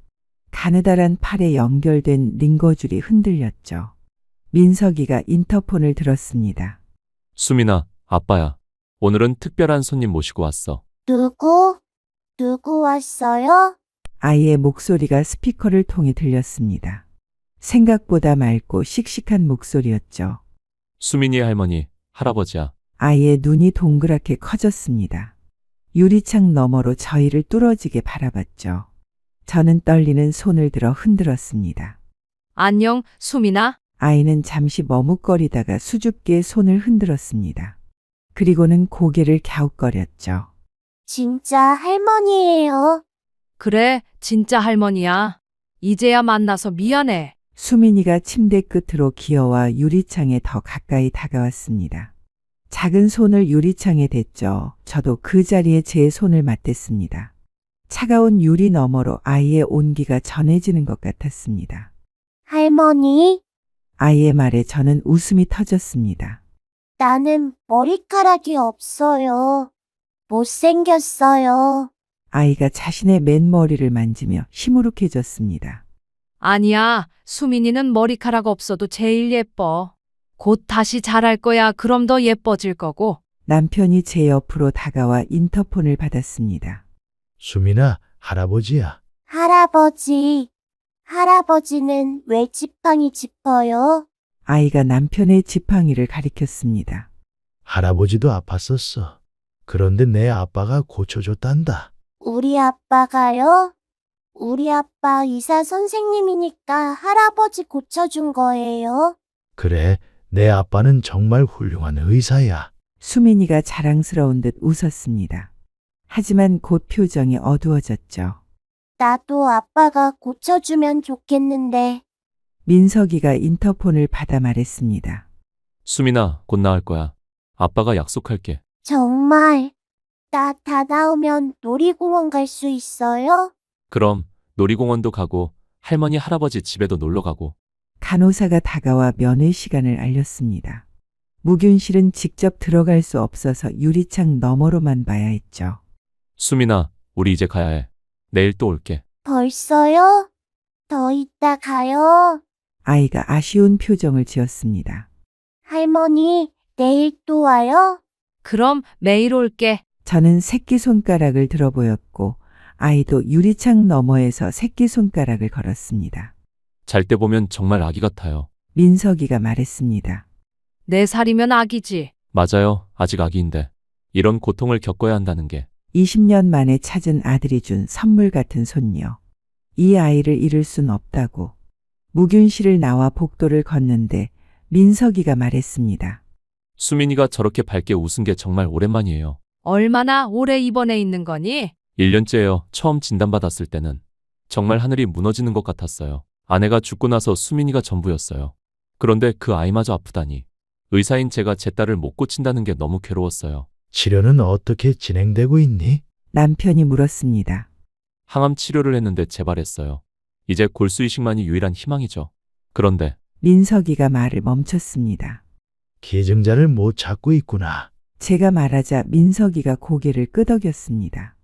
가느다란 팔에 연결된 링거줄이 흔들렸죠. 민석이가 인터폰을 들었습니다. 수민아, 아빠야. 오늘은 특별한 손님 모시고 왔어. 누구 왔어요? 아이의 목소리가 스피커를 통해 들렸습니다. 생각보다 맑고 씩씩한 목소리였죠. 수민이의 할머니, 할아버지야. 아이의 눈이 동그랗게 커졌습니다. 유리창 너머로 저희를 뚫어지게 바라봤죠. 저는 떨리는 손을 들어 흔들었습니다. 안녕, 수민아. 아이는 잠시 머뭇거리다가 수줍게 손을 흔들었습니다. 그리고는 고개를 갸웃거렸죠. 진짜 할머니예요. 그래, 진짜 할머니야. 이제야 만나서 미안해. 수민이가 침대 끝으로 기어와 유리창에 더 가까이 다가왔습니다. 작은 손을 유리창에 댔죠. 저도 그 자리에 제 손을 맞댔습니다. 차가운 유리 너머로 아이의 온기가 전해지는 것 같았습니다. 할머니, 아이의 말에 저는 웃음이 터졌습니다. 나는 머리카락이 없어요. 못생겼어요. 아이가 자신의 맨머리를 만지며 시무룩해졌습니다. 아니야, 수민이는 머리카락 없어도 제일 예뻐. 곧 다시 자랄 거야. 그럼 더 예뻐질 거고. 남편이 제 옆으로 다가와 인터폰을 받았습니다. 수민아, 할아버지야. 할아버지는 왜 지팡이 짚어요? 아이가 남편의 지팡이를 가리켰습니다. 할아버지도 아팠었어. 그런데 내 아빠가 고쳐줬단다. 우리 아빠가요? 우리 아빠 의사 선생님이니까 할아버지 고쳐준 거예요. 그래, 내 아빠는 정말 훌륭한 의사야. 수민이가 자랑스러운 듯 웃었습니다. 하지만 곧 표정이 어두워졌죠. 나도 아빠가 고쳐주면 좋겠는데. 민석이가 인터폰을 받아 말했습니다. 수민아, 곧 나을 거야. 아빠가 약속할게. 정말? 나 다 나오면 놀이공원 갈 수 있어요? 그럼 놀이공원도 가고 할머니, 할아버지 집에도 놀러 가고. 간호사가 다가와 면회 시간을 알렸습니다. 무균실은 직접 들어갈 수 없어서 유리창 너머로만 봐야 했죠. 수민아, 우리 이제 가야 해. 내일 또 올게. 벌써요? 더 이따 가요. 아이가 아쉬운 표정을 지었습니다. 할머니, 내일 또 와요? 그럼 매일 올게. 저는 새끼손가락을 들어 보였고 아이도 유리창 너머에서 새끼손가락을 걸었습니다. 잘 때 보면 정말 아기 같아요. 민석이가 말했습니다. 4살이면 아기지. 맞아요. 아직 아기인데. 이런 고통을 겪어야 한다는 게 20년 만에 찾은 아들이 준 선물 같은 손녀. 이 아이를 잃을 순 없다고. 무균실을 나와 복도를 걷는데 민석이가 말했습니다. 수민이가 저렇게 밝게 웃은 게 정말 오랜만이에요. 얼마나 오래 입원해 있는 거니? 1년째예요. 처음 진단받았을 때는 정말 하늘이 무너지는 것 같았어요. 아내가 죽고 나서 수민이가 전부였어요. 그런데 그 아이마저 아프다니. 의사인 제가 제 딸을 못 고친다는 게 너무 괴로웠어요. 치료는 어떻게 진행되고 있니? 남편이 물었습니다. 항암 치료를 했는데 재발했어요. 이제 골수 이식만이 유일한 희망이죠. 그런데 민석이가 말을 멈췄습니다. 기증자를 못 찾고 있구나. 제가 말하자 민석이가 고개를 끄덕였습니다.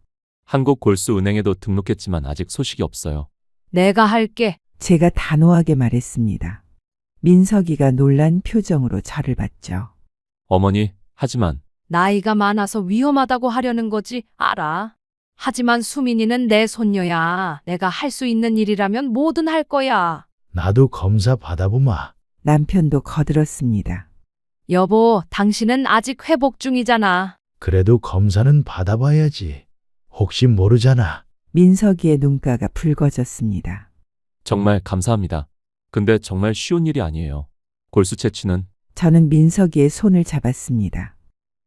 한국골수은행에도 등록했지만 아직 소식이 없어요. 내가 할게. 제가 단호하게 말했습니다. 민석이가 놀란 표정으로 저를 봤죠. 어머니, 하지만 나이가 많아서 위험하다고 하려는 거지, 알아. 하지만 수민이는 내 손녀야. 내가 할 수 있는 일이라면 뭐든 할 거야. 나도 검사 받아보마. 남편도 거들었습니다. 여보, 당신은 아직 회복 중이잖아. 그래도 검사는 받아봐야지. 혹시 모르잖아. 민석이의 눈가가 붉어졌습니다. 정말 감사합니다. 근데 정말 쉬운 일이 아니에요. 골수 채취는 저는 민석이의 손을 잡았습니다.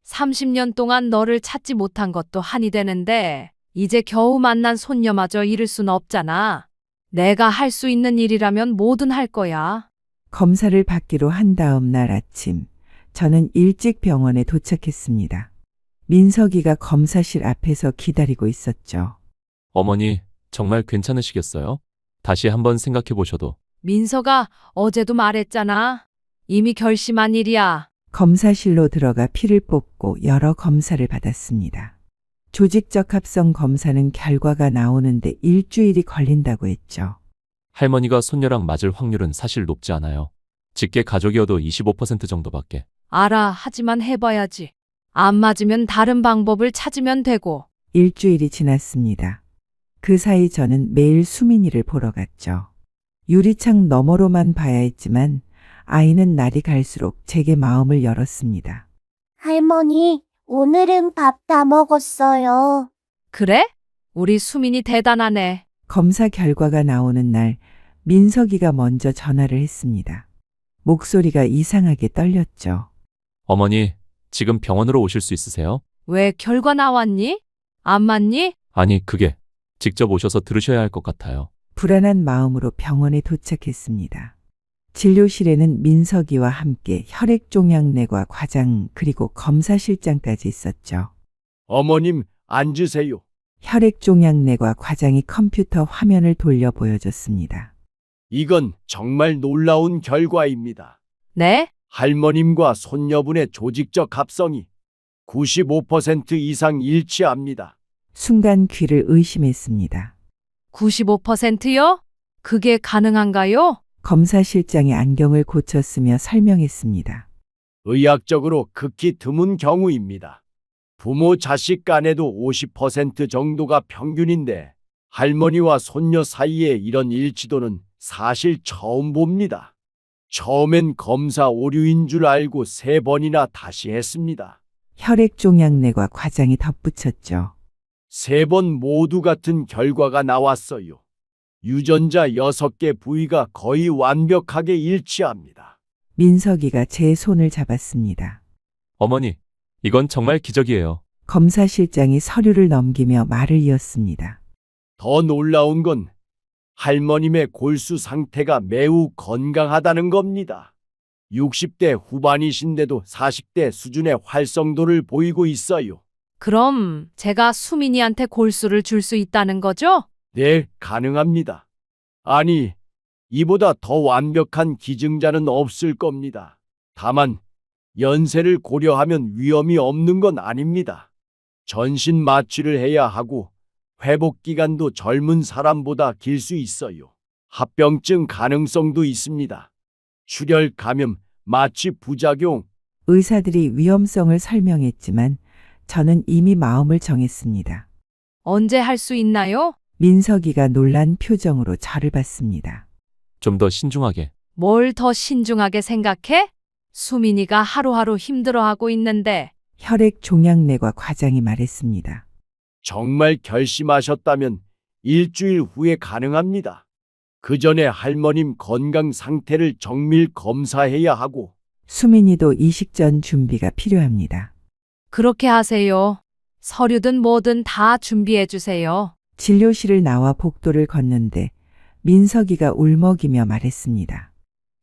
30년 동안 너를 찾지 못한 것도 한이 되는데 이제 겨우 만난 손녀마저 잃을 순 없잖아. 내가 할 수 있는 일이라면 뭐든 할 거야. 검사를 받기로 한 다음 날 아침, 저는 일찍 병원에 도착했습니다. 민석이가 검사실 앞에서 기다리고 있었죠. 어머니, 정말 괜찮으시겠어요? 다시 한번 생각해 보셔도. 민서가 어제도 말했잖아. 이미 결심한 일이야. 검사실로 들어가 피를 뽑고 여러 검사를 받았습니다. 조직적 합성 검사는 결과가 나오는데 일주일이 걸린다고 했죠. 할머니가 손녀랑 맞을 확률은 사실 높지 않아요. 직계 가족이어도 25% 정도밖에. 알아. 하지만 해봐야지. 안 맞으면 다른 방법을 찾으면 되고. 일주일이 지났습니다. 그 사이 저는 매일 수민이를 보러 갔죠. 유리창 너머로만 봐야 했지만 아이는 날이 갈수록 제게 마음을 열었습니다. 할머니, 오늘은 밥 다 먹었어요. 그래? 우리 수민이 대단하네. 검사 결과가 나오는 날 민석이가 먼저 전화를 했습니다. 목소리가 이상하게 떨렸죠. 어머니, 지금 병원으로 오실 수 있으세요? 왜 결과 나왔니? 안 맞니? 아니, 그게 직접 오셔서 들으셔야 할 것 같아요. 불안한 마음으로 병원에 도착했습니다. 진료실에는 민석이와 함께 혈액종양내과 과장 그리고 검사실장까지 있었죠. 어머님, 앉으세요. 혈액종양내과 과장이 컴퓨터 화면을 돌려 보여줬습니다. 이건 정말 놀라운 결과입니다. 네? 할머님과 손녀분의 조직적 합성이 95% 이상 일치합니다. 순간 귀를 의심했습니다. 95%요? 그게 가능한가요? 검사실장이 안경을 고쳤으며 설명했습니다. 의학적으로 극히 드문 경우입니다. 부모 자식 간에도 50% 정도가 평균인데 할머니와 손녀 사이에 이런 일치도는 사실 처음 봅니다. 처음엔 검사 오류인 줄 알고 3번이나 다시 했습니다. 혈액종양내과 과장이 덧붙였죠. 3번 모두 같은 결과가 나왔어요. 유전자 6개 부위가 거의 완벽하게 일치합니다. 민석이가 제 손을 잡았습니다. 어머니, 이건 정말 기적이에요. 검사실장이 서류를 넘기며 말을 이었습니다. 더 놀라운 건 할머님의 골수 상태가 매우 건강하다는 겁니다. 60대 후반이신데도 40대 수준의 활성도를 보이고 있어요. 그럼 제가 수민이한테 골수를 줄 수 있다는 거죠? 네, 가능합니다. 아니, 이보다 더 완벽한 기증자는 없을 겁니다. 다만 연세를 고려하면 위험이 없는 건 아닙니다. 전신 마취를 해야 하고 회복 기간도 젊은 사람보다 길 수 있어요. 합병증 가능성도 있습니다. 출혈 감염, 마취 부작용. 의사들이 위험성을 설명했지만 저는 이미 마음을 정했습니다. 언제 할 수 있나요? 민석이가 놀란 표정으로 저를 봤습니다. 좀 더 신중하게. 뭘 더 신중하게 생각해? 수민이가 하루하루 힘들어하고 있는데. 혈액 종양내과 과장이 말했습니다. 정말 결심하셨다면 일주일 후에 가능합니다. 그 전에 할머님 건강 상태를 정밀 검사해야 하고. 수민이도 이식 전 준비가 필요합니다. 그렇게 하세요. 서류든 뭐든 다 준비해 주세요. 진료실을 나와 복도를 걷는데 민석이가 울먹이며 말했습니다.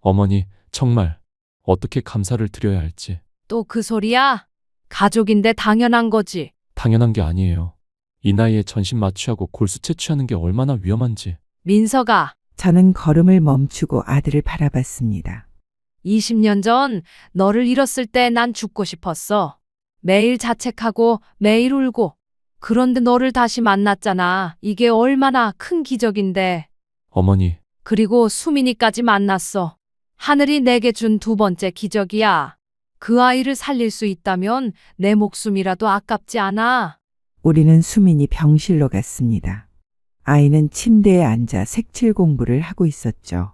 어머니, 정말 어떻게 감사를 드려야 할지. 또 그 소리야? 가족인데 당연한 거지. 당연한 게 아니에요. 이 나이에 전신 마취하고 골수 채취하는 게 얼마나 위험한지. 민서가, 저는 걸음을 멈추고 아들을 바라봤습니다. 20년 전 너를 잃었을 때 난 죽고 싶었어. 매일 자책하고 매일 울고. 그런데 너를 다시 만났잖아. 이게 얼마나 큰 기적인데. 어머니, 그리고 수민이까지 만났어. 하늘이 내게 준 두 번째 기적이야. 그 아이를 살릴 수 있다면 내 목숨이라도 아깝지 않아. 우리는 수민이 병실로 갔습니다. 아이는 침대에 앉아 색칠 공부를 하고 있었죠.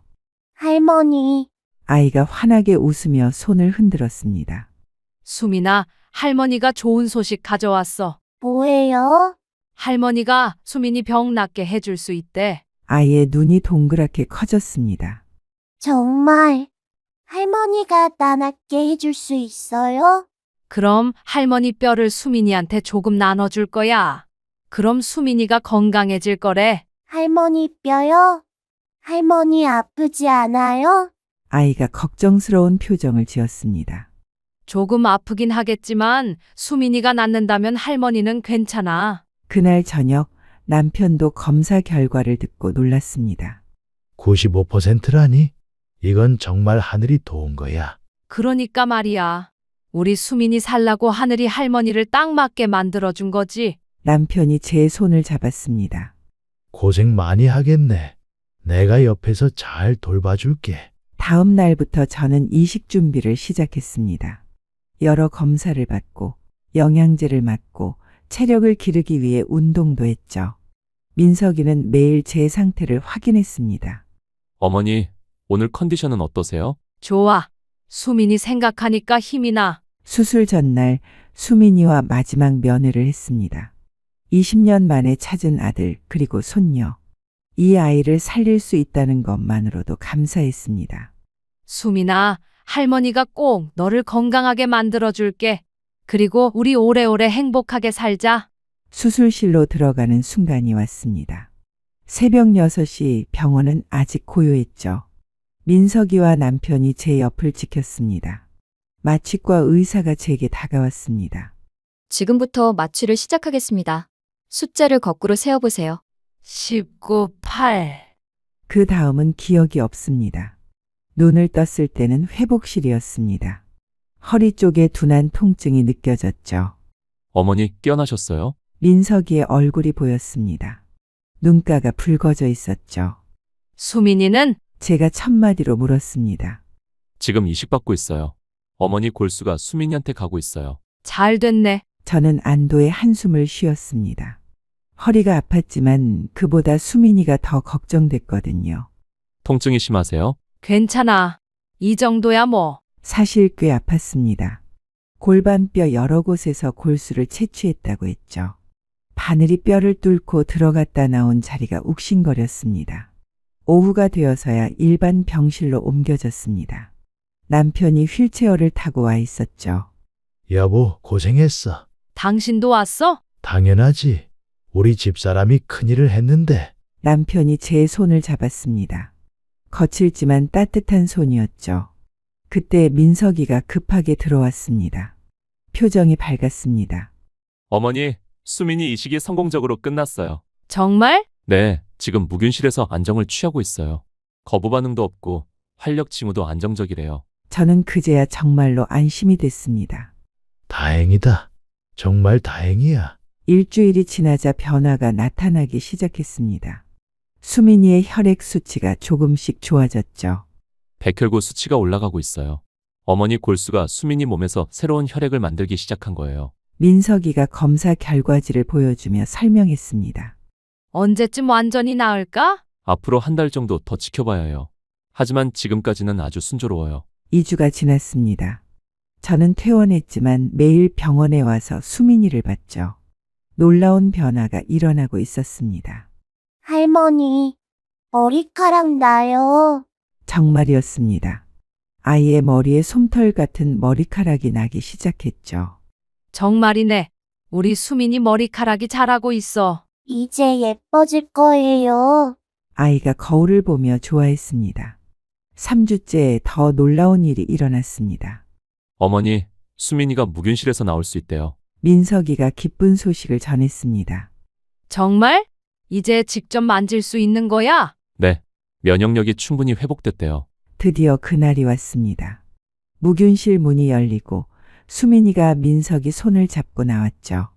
할머니, 아이가 환하게 웃으며 손을 흔들었습니다. 수민아, 할머니가 좋은 소식 가져왔어. 뭐예요? 할머니가 수민이 병 낫게 해줄 수 있대. 아이의 눈이 동그랗게 커졌습니다. 정말 할머니가 나 낫게 해줄 수 있어요? 그럼 할머니 뼈를 수민이한테 조금 나눠줄 거야. 그럼 수민이가 건강해질 거래. 할머니 뼈요? 할머니 아프지 않아요? 아이가 걱정스러운 표정을 지었습니다. 조금 아프긴 하겠지만 수민이가 낫는다면 할머니는 괜찮아. 그날 저녁 남편도 검사 결과를 듣고 놀랐습니다. 95%라니? 이건 정말 하늘이 도운 거야. 그러니까 말이야. 우리 수민이 살라고 하늘이 할머니를 딱 맞게 만들어준 거지. 남편이 제 손을 잡았습니다. 고생 많이 하겠네. 내가 옆에서 잘 돌봐줄게. 다음 날부터 저는 이식 준비를 시작했습니다. 여러 검사를 받고 영양제를 맞고 체력을 기르기 위해 운동도 했죠. 민석이는 매일 제 상태를 확인했습니다. 어머니, 오늘 컨디션은 어떠세요? 좋아. 수민이 생각하니까 힘이 나. 수술 전날 수민이와 마지막 면회를 했습니다. 20년 만에 찾은 아들 그리고 손녀. 이 아이를 살릴 수 있다는 것만으로도 감사했습니다. 수민아, 할머니가 꼭 너를 건강하게 만들어줄게. 그리고 우리 오래오래 행복하게 살자. 수술실로 들어가는 순간이 왔습니다. 새벽 6시 병원은 아직 고요했죠. 민석이와 남편이 제 옆을 지켰습니다. 마취과 의사가 제게 다가왔습니다. 지금부터 마취를 시작하겠습니다. 숫자를 거꾸로 세어보세요. 19, 8. 그 다음은 기억이 없습니다. 눈을 떴을 때는 회복실이었습니다. 허리 쪽에 둔한 통증이 느껴졌죠. 어머니, 깨어나셨어요? 민석이의 얼굴이 보였습니다. 눈가가 붉어져 있었죠. 수민이는? 제가 첫마디로 물었습니다. 지금 이식받고 있어요. 어머니 골수가 수민이한테 가고 있어요. 잘 됐네. 저는 안도의 한숨을 쉬었습니다. 허리가 아팠지만 그보다 수민이가 더 걱정됐거든요. 통증이 심하세요? 괜찮아. 이 정도야 뭐. 사실 꽤 아팠습니다. 골반뼈 여러 곳에서 골수를 채취했다고 했죠. 바늘이 뼈를 뚫고 들어갔다 나온 자리가 욱신거렸습니다. 오후가 되어서야 일반 병실로 옮겨졌습니다. 남편이 휠체어를 타고 와 있었죠. 여보, 고생했어. 당신도 왔어? 당연하지. 우리 집사람이 큰일을 했는데. 남편이 제 손을 잡았습니다. 거칠지만 따뜻한 손이었죠. 그때 민석이가 급하게 들어왔습니다. 표정이 밝았습니다. 어머니, 수민이 이식이 성공적으로 끝났어요. 정말? 네, 지금 무균실에서 안정을 취하고 있어요. 거부 반응도 없고 활력 징후도 안정적이래요. 저는 그제야 정말로 안심이 됐습니다. 다행이다. 정말 다행이야. 일주일이 지나자 변화가 나타나기 시작했습니다. 수민이의 혈액 수치가 조금씩 좋아졌죠. 백혈구 수치가 올라가고 있어요. 어머니 골수가 수민이 몸에서 새로운 혈액을 만들기 시작한 거예요. 민석이가 검사 결과지를 보여주며 설명했습니다. 언제쯤 완전히 나을까? 앞으로 한 달 정도 더 지켜봐야 해요. 하지만 지금까지는 아주 순조로워요. 2주가 지났습니다. 저는 퇴원했지만 매일 병원에 와서 수민이를 봤죠. 놀라운 변화가 일어나고 있었습니다. 할머니, 머리카락 나요. 정말이었습니다. 아이의 머리에 솜털 같은 머리카락이 나기 시작했죠. 정말이네. 우리 수민이 머리카락이 자라고 있어. 이제 예뻐질 거예요. 아이가 거울을 보며 좋아했습니다. 3주째에 더 놀라운 일이 일어났습니다. 어머니, 수민이가 무균실에서 나올 수 있대요. 민석이가 기쁜 소식을 전했습니다. 정말? 이제 직접 만질 수 있는 거야? 네, 면역력이 충분히 회복됐대요. 드디어 그날이 왔습니다. 무균실 문이 열리고 수민이가 민석이 손을 잡고 나왔죠.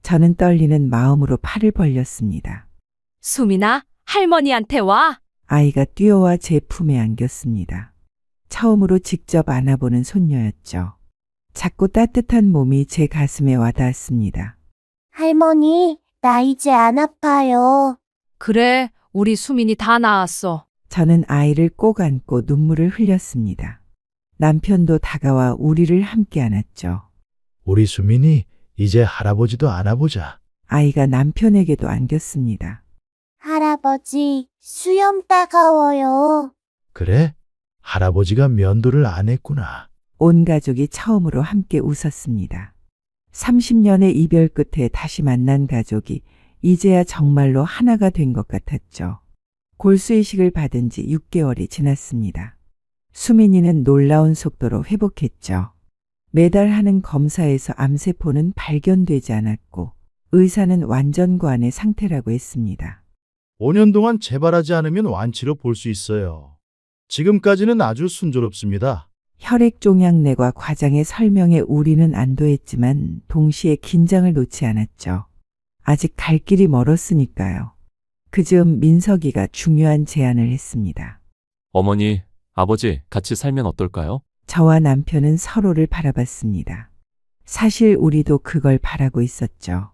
저는 떨리는 마음으로 팔을 벌렸습니다. 수민아, 할머니한테 와. 아이가 뛰어와 제 품에 안겼습니다. 처음으로 직접 안아보는 손녀였죠. 작고 따뜻한 몸이 제 가슴에 와닿았습니다. 할머니, 나 이제 안 아파요. 그래, 우리 수민이 다 나았어. 저는 아이를 꼭 안고 눈물을 흘렸습니다. 남편도 다가와 우리를 함께 안았죠. 우리 수민이 이제 할아버지도 안아보자. 아이가 남편에게도 안겼습니다. 할아버지, 수염 따가워요. 그래? 할아버지가 면도를 안 했구나. 온 가족이 처음으로 함께 웃었습니다. 30년의 이별 끝에 다시 만난 가족이 이제야 정말로 하나가 된 것 같았죠. 골수이식을 받은 지 6개월이 지났습니다. 수민이는 놀라운 속도로 회복했죠. 매달 하는 검사에서 암세포는 발견되지 않았고 의사는 완전관의 상태라고 했습니다. 5년 동안 재발하지 않으면 완치로 볼 수 있어요. 지금까지는 아주 순조롭습니다. 혈액종양내과 과장의 설명에 우리는 안도했지만 동시에 긴장을 놓지 않았죠. 아직 갈 길이 멀었으니까요. 그즈음 민석이가 중요한 제안을 했습니다. 어머니, 아버지, 같이 살면 어떨까요? 저와 남편은 서로를 바라봤습니다. 사실 우리도 그걸 바라고 있었죠.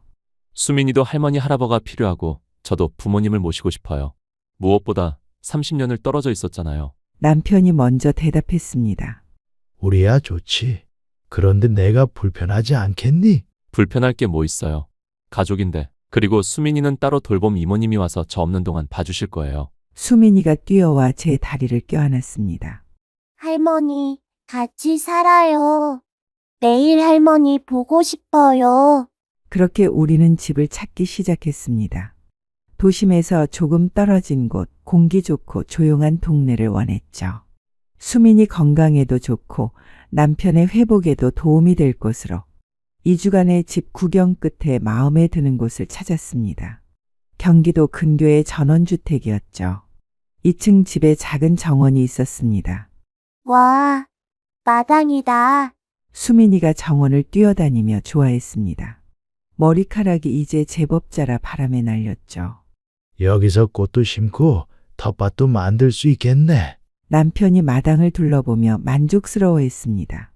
수민이도 할머니, 할아버가 필요하고 저도 부모님을 모시고 싶어요. 무엇보다 30년을 떨어져 있었잖아요. 남편이 먼저 대답했습니다. 우리야 좋지. 그런데 내가 불편하지 않겠니? 불편할 게 뭐 있어요. 가족인데. 그리고 수민이는 따로 돌봄 이모님이 와서 저 없는 동안 봐주실 거예요. 수민이가 뛰어와 제 다리를 껴안았습니다. 할머니, 같이 살아요. 매일 할머니 보고 싶어요. 그렇게 우리는 집을 찾기 시작했습니다. 도심에서 조금 떨어진 곳, 공기 좋고 조용한 동네를 원했죠. 수민이 건강에도 좋고 남편의 회복에도 도움이 될 곳으로 2주간의 집 구경 끝에 마음에 드는 곳을 찾았습니다. 경기도 근교의 전원주택이었죠. 2층 집에 작은 정원이 있었습니다. 와, 마당이다. 수민이가 정원을 뛰어다니며 좋아했습니다. 머리카락이 이제 제법 자라 바람에 날렸죠. 여기서 꽃도 심고 텃밭도 만들 수 있겠네. 남편이 마당을 둘러보며 만족스러워했습니다.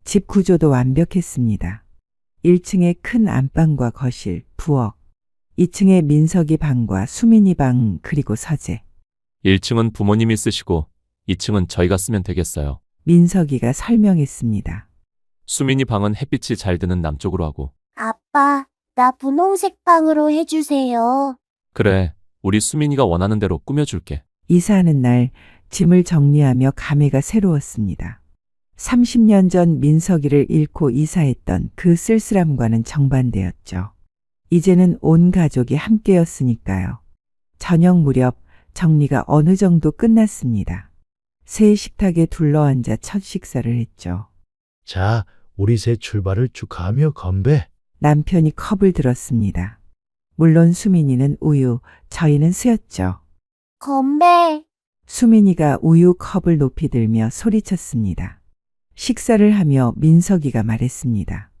집 구조도 완벽했습니다. 1층에 큰 안방과 거실, 부엌, 2층에 민석이 방과 수민이 방, 그리고 서재. 1층은 부모님이 쓰시고 2층은 저희가 쓰면 되겠어요. 민석이가 설명했습니다. 수민이 방은 햇빛이 잘 드는 남쪽으로 하고. 아빠, 나 분홍색 방으로 해주세요. 그래, 우리 수민이가 원하는 대로 꾸며줄게. 이사하는 날 짐을 정리하며 감회가 새로웠습니다. 30년 전 민석이를 잃고 이사했던 그 쓸쓸함과는 정반대였죠. 이제는 온 가족이 함께였으니까요. 저녁 무렵 정리가 어느 정도 끝났습니다. 새 식탁에 둘러앉아 첫 식사를 했죠. 자, 우리 새 출발을 축하하며 건배. 남편이 컵을 들었습니다. 물론 수민이는 우유, 저희는 수였죠. 건배. 수민이가 우유 컵을 높이 들며 소리쳤습니다. 식사를 하며 민석이가 말했습니다.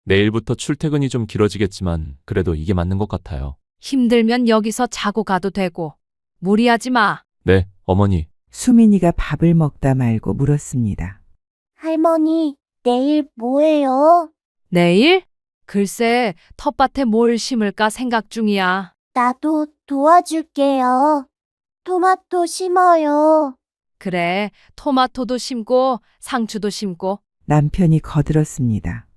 내일부터 출퇴근이 좀 길어지겠지만 그래도 이게 맞는 것 같아요. 힘들면 여기서 자고 가도 되고. 무리하지 마. 네, 어머니. 수민이가 밥을 먹다 말고 물었습니다. 할머니, 내일 뭐해요? 내일? 글쎄, 텃밭에 뭘 심을까 생각 중이야. 나도 도와줄게요. 토마토 심어요. 그래, 토마토도 심고 상추도 심고. 남편이 거들었습니다.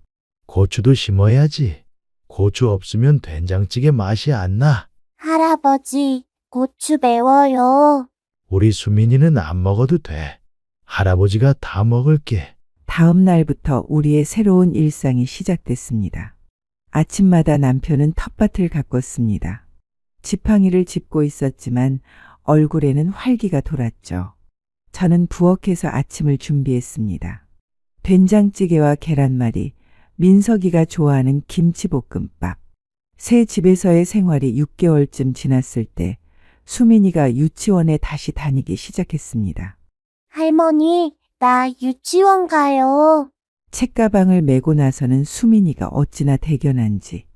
고추도 심어야지. 고추 없으면 된장찌개 맛이 안 나. 할아버지, 고추 매워요. 우리 수민이는 안 먹어도 돼. 할아버지가 다 먹을게. 다음 날부터 우리의 새로운 일상이 시작됐습니다. 아침마다 남편은 텃밭을 가꿨습니다. 지팡이를 짚고 있었지만 얼굴에는 활기가 돌았죠. 저는 부엌에서 아침을 준비했습니다. 된장찌개와 계란말이, 민석이가 좋아하는 김치볶음밥. 새 집에서의 생활이 6개월쯤 지났을 때 수민이가 유치원에 다시 다니기 시작했습니다. 할머니, 나 유치원 가요. 책가방을 메고 나서는 수민이가 어찌나 대견한지.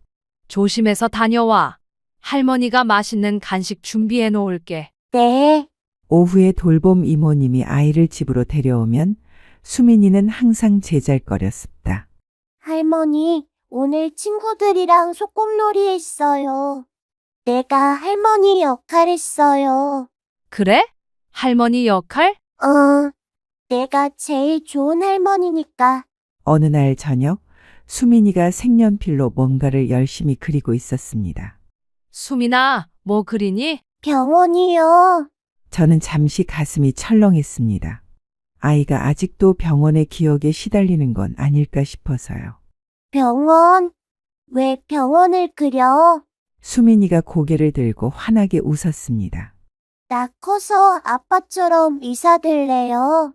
조심해서 다녀와. 할머니가 맛있는 간식 준비해 놓을게. 네. 오후에 돌봄 이모님이 아이를 집으로 데려오면 수민이는 항상 제잘거렸습니다. 할머니, 오늘 친구들이랑 소꿉놀이 했어요. 내가 할머니 역할 했어요. 그래? 할머니 역할? 내가 제일 좋은 할머니니까. 어느 날 저녁 수민이가 색연필로 뭔가를 열심히 그리고 있었습니다. 수민아, 뭐 그리니? 병원이요. 저는 잠시 가슴이 철렁했습니다. 아이가 아직도 병원의 기억에 시달리는 건 아닐까 싶어서요. 병원? 왜 병원을 그려? 수민이가 고개를 들고 환하게 웃었습니다. 나 커서 아빠처럼 의사 될래요.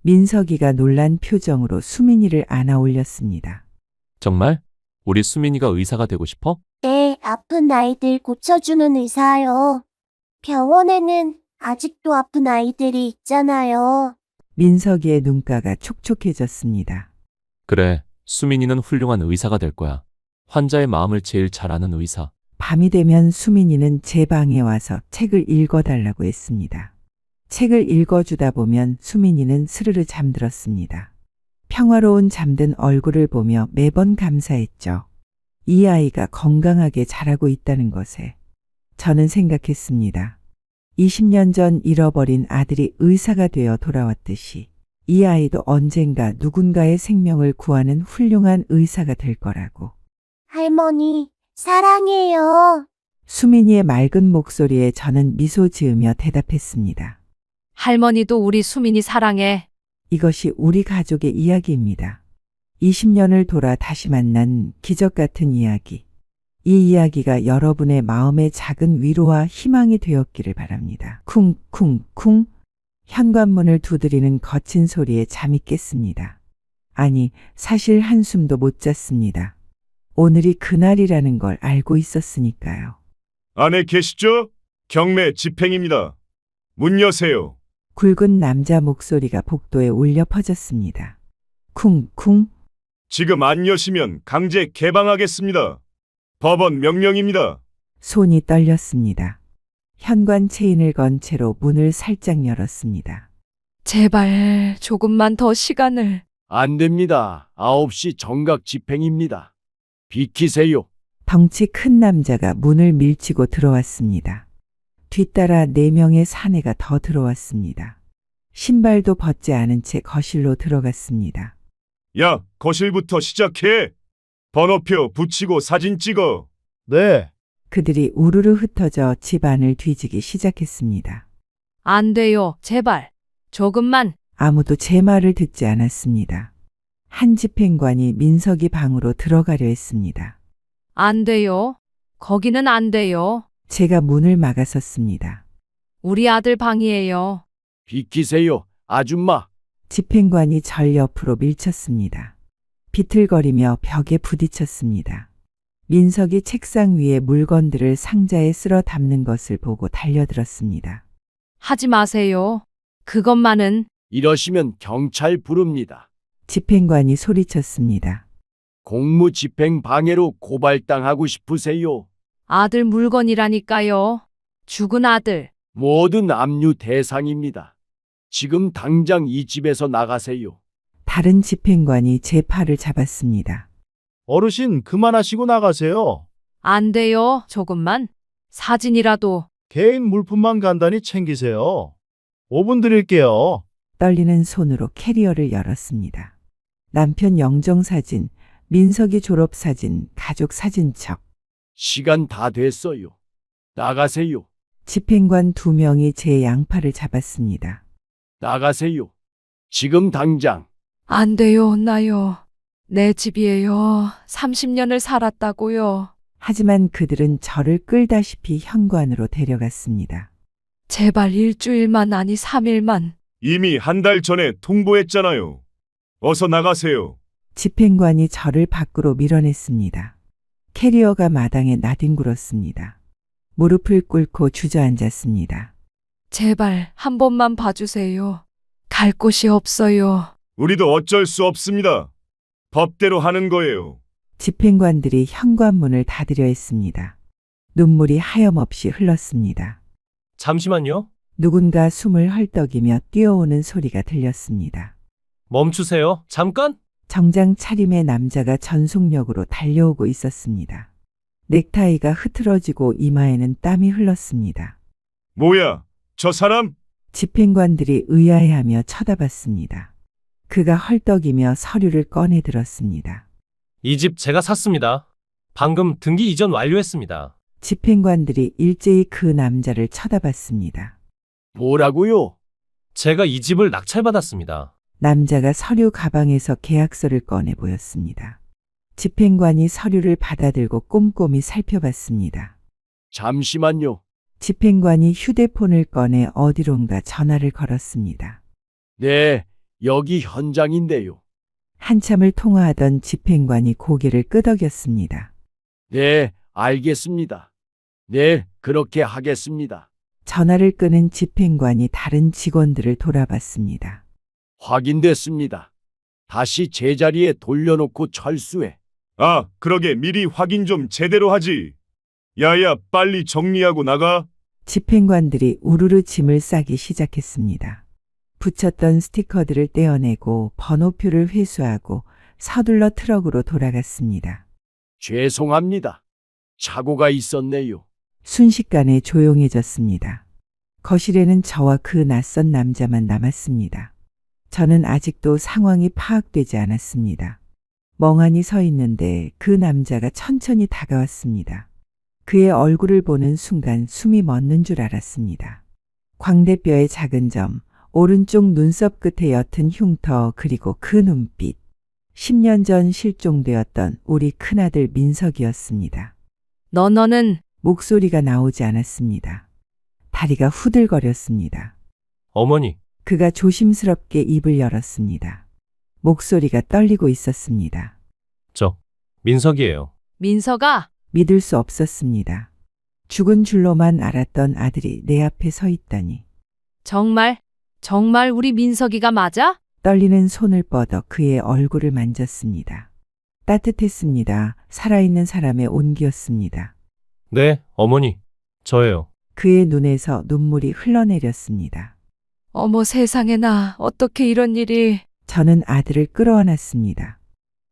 민석이가 놀란 표정으로 수민이를 안아 올렸습니다. 정말? 우리 수민이가 의사가 되고 싶어? 네, 아픈 아이들 고쳐주는 의사요. 병원에는 아직도 아픈 아이들이 있잖아요. 민석이의 눈가가 촉촉해졌습니다. 그래, 수민이는 훌륭한 의사가 될 거야. 환자의 마음을 제일 잘 아는 의사. 밤이 되면 수민이는 제 방에 와서 책을 읽어달라고 했습니다. 책을 읽어주다 보면 수민이는 스르르 잠들었습니다. 평화로운 잠든 얼굴을 보며 매번 감사했죠. 이 아이가 건강하게 자라고 있다는 것에. 저는 생각했습니다. 20년 전 잃어버린 아들이 의사가 되어 돌아왔듯이 이 아이도 언젠가 누군가의 생명을 구하는 훌륭한 의사가 될 거라고. 할머니, 사랑해요. 수민이의 맑은 목소리에 저는 미소 지으며 대답했습니다. 할머니도 우리 수민이 사랑해. 이것이 우리 가족의 이야기입니다. 20년을 돌아 다시 만난 기적 같은 이야기. 이 이야기가 여러분의 마음에 작은 위로와 희망이 되었기를 바랍니다. 쿵쿵쿵 현관문을 두드리는 거친 소리에 잠이 깼습니다. 아니, 사실 한숨도 못 잤습니다. 오늘이 그날이라는 걸 알고 있었으니까요. 안에 계시죠? 경매 집행입니다. 문 여세요. 굵은 남자 목소리가 복도에 울려 퍼졌습니다. 쿵쿵. 지금 안 여시면 강제 개방하겠습니다. 법원 명령입니다. 손이 떨렸습니다. 현관 체인을 건 채로 문을 살짝 열었습니다. 제발 조금만 더 시간을. 안 됩니다. 9시 정각 집행입니다. 비키세요. 덩치 큰 남자가 문을 밀치고 들어왔습니다. 뒤따라 4명의 사내가 더 들어왔습니다. 신발도 벗지 않은 채 거실로 들어갔습니다. 야, 거실부터 시작해. 번호표 붙이고 사진 찍어. 네. 그들이 우르르 흩어져 집안을 뒤지기 시작했습니다. 안 돼요, 제발. 조금만. 아무도 제 말을 듣지 않았습니다. 한 집행관이 민석이 방으로 들어가려 했습니다. 안 돼요. 거기는 안 돼요. 제가 문을 막아섰습니다. 우리 아들 방이에요. 비키세요, 아줌마. 집행관이 절 옆으로 밀쳤습니다. 비틀거리며 벽에 부딪혔습니다. 민석이 책상 위에 물건들을 상자에 쓸어 담는 것을 보고 달려들었습니다. 하지 마세요. 그것만은. 이러시면 경찰 부릅니다. 집행관이 소리쳤습니다. 공무 집행 방해로 고발당하고 싶으세요? 아들 물건이라니까요. 죽은 아들. 모든 압류 대상입니다. 지금 당장 이 집에서 나가세요. 다른 집행관이 제 팔을 잡았습니다. 어르신 그만하시고 나가세요. 안 돼요. 조금만. 사진이라도. 개인 물품만 간단히 챙기세요. 5분 드릴게요. 떨리는 손으로 캐리어를 열었습니다. 남편 영정사진, 민석이 졸업사진, 가족 사진첩. 시간 다 됐어요. 나가세요. 집행관 2명이 제 양팔을 잡았습니다. 나가세요. 지금 당장. 안 돼요. 나요. 내 집이에요. 30년을 살았다고요. 하지만 그들은 저를 끌다시피 현관으로 데려갔습니다. 제발 일주일만 아니 3일만. 이미 한 달 전에 통보했잖아요. 어서 나가세요. 집행관이 저를 밖으로 밀어냈습니다. 캐리어가 마당에 나뒹굴었습니다. 무릎을 꿇고 주저앉았습니다. 제발 한 번만 봐주세요. 갈 곳이 없어요. 우리도 어쩔 수 없습니다. 법대로 하는 거예요. 집행관들이 현관문을 닫으려 했습니다. 눈물이 하염없이 흘렀습니다. 잠시만요. 누군가 숨을 헐떡이며 뛰어오는 소리가 들렸습니다. 멈추세요. 잠깐. 정장 차림의 남자가 전속력으로 달려오고 있었습니다. 넥타이가 흐트러지고 이마에는 땀이 흘렀습니다. 뭐야, 저 사람? 집행관들이 의아해하며 쳐다봤습니다. 그가 헐떡이며 서류를 꺼내 들었습니다. 이 집 제가 샀습니다. 방금 등기 이전 완료했습니다. 집행관들이 일제히 그 남자를 쳐다봤습니다. 뭐라고요? 제가 이 집을 낙찰받았습니다. 남자가 서류 가방에서 계약서를 꺼내 보였습니다. 집행관이 서류를 받아들고 꼼꼼히 살펴봤습니다. 잠시만요. 집행관이 휴대폰을 꺼내 어디론가 전화를 걸었습니다. 네, 여기 현장인데요. 한참을 통화하던 집행관이 고개를 끄덕였습니다. 네, 알겠습니다. 네, 그렇게 하겠습니다. 전화를 끄는 집행관이 다른 직원들을 돌아봤습니다. 확인됐습니다. 다시 제자리에 돌려놓고 철수해. 아, 그러게 미리 확인 좀 제대로 하지. 야야, 빨리 정리하고 나가. 집행관들이 우르르 짐을 싸기 시작했습니다. 붙였던 스티커들을 떼어내고 번호표를 회수하고 서둘러 트럭으로 돌아갔습니다. 죄송합니다. 착오가 있었네요. 순식간에 조용해졌습니다. 거실에는 저와 그 낯선 남자만 남았습니다. 저는 아직도 상황이 파악되지 않았습니다. 멍하니 서 있는데 그 남자가 천천히 다가왔습니다. 그의 얼굴을 보는 순간 숨이 멎는 줄 알았습니다. 광대뼈의 작은 점, 오른쪽 눈썹 끝에 옅은 흉터, 그리고 그 눈빛. 10년 전 실종되었던 우리 큰아들 민석이었습니다. 너는 목소리가 나오지 않았습니다. 다리가 후들거렸습니다. 어머니. 그가 조심스럽게 입을 열었습니다. 목소리가 떨리고 있었습니다. 저 민석이에요. 민석아. 믿을 수 없었습니다. 죽은 줄로만 알았던 아들이 내 앞에 서 있다니. 정말 우리 민석이가 맞아? 떨리는 손을 뻗어 그의 얼굴을 만졌습니다. 따뜻했습니다. 살아있는 사람의 온기였습니다. 네, 어머니. 저예요. 그의 눈에서 눈물이 흘러내렸습니다. 어머 세상에나 어떻게 이런 일이. 저는 아들을 끌어안았습니다.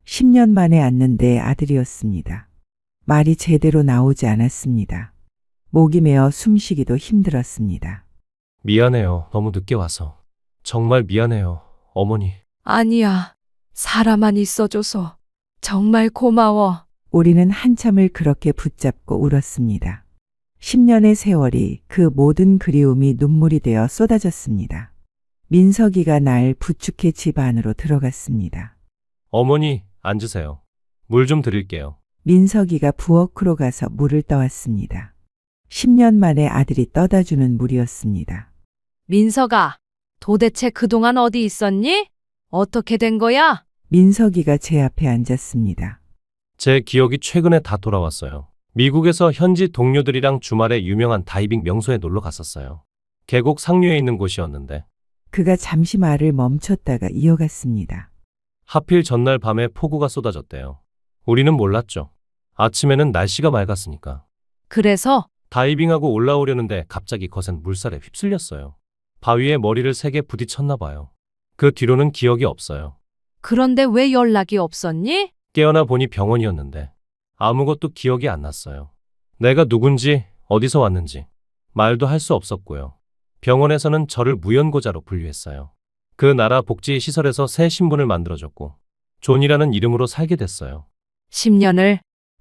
10년 만에 안는 내 아들이었습니다. 말이 제대로 나오지 않았습니다. 목이 메어 숨쉬기도 힘들었습니다. 미안해요. 너무 늦게 와서. 정말 미안해요, 어머니. 아니야. 살아만 있어줘서 정말 고마워. 우리는 한참을 그렇게 붙잡고 울었습니다. 10년의 세월이 그 모든 그리움이 눈물이 되어 쏟아졌습니다. 민석이가 날 부축해 집 안으로 들어갔습니다. 어머니, 앉으세요. 물 좀 드릴게요. 민석이가 부엌으로 가서 물을 떠왔습니다. 10년 만에 아들이 떠다주는 물이었습니다. 민석아, 도대체 그동안 어디 있었니? 어떻게 된 거야? 민석이가 제 앞에 앉았습니다. 제 기억이 최근에 다 돌아왔어요. 미국에서 현지 동료들이랑 주말에 유명한 다이빙 명소에 놀러 갔었어요. 계곡 상류에 있는 곳이었는데 그가 잠시 말을 멈췄다가 이어갔습니다. 하필 전날 밤에 폭우가 쏟아졌대요. 우리는 몰랐죠. 아침에는 날씨가 맑았으니까. 그래서 다이빙하고 올라오려는데 갑자기 거센 물살에 휩쓸렸어요. 바위에 머리를 세게 부딪혔나 봐요. 그 뒤로는 기억이 없어요. 그런데 왜 연락이 없었니? 깨어나 보니 병원이었는데 아무것도 기억이 안 났어요. 내가 누군지 어디서 왔는지 말도 할 수 없었고요. 병원에서는 저를 무연고자로 분류했어요. 그 나라 복지시설에서 새 신분을 만들어줬고 존이라는 이름으로 살게 됐어요.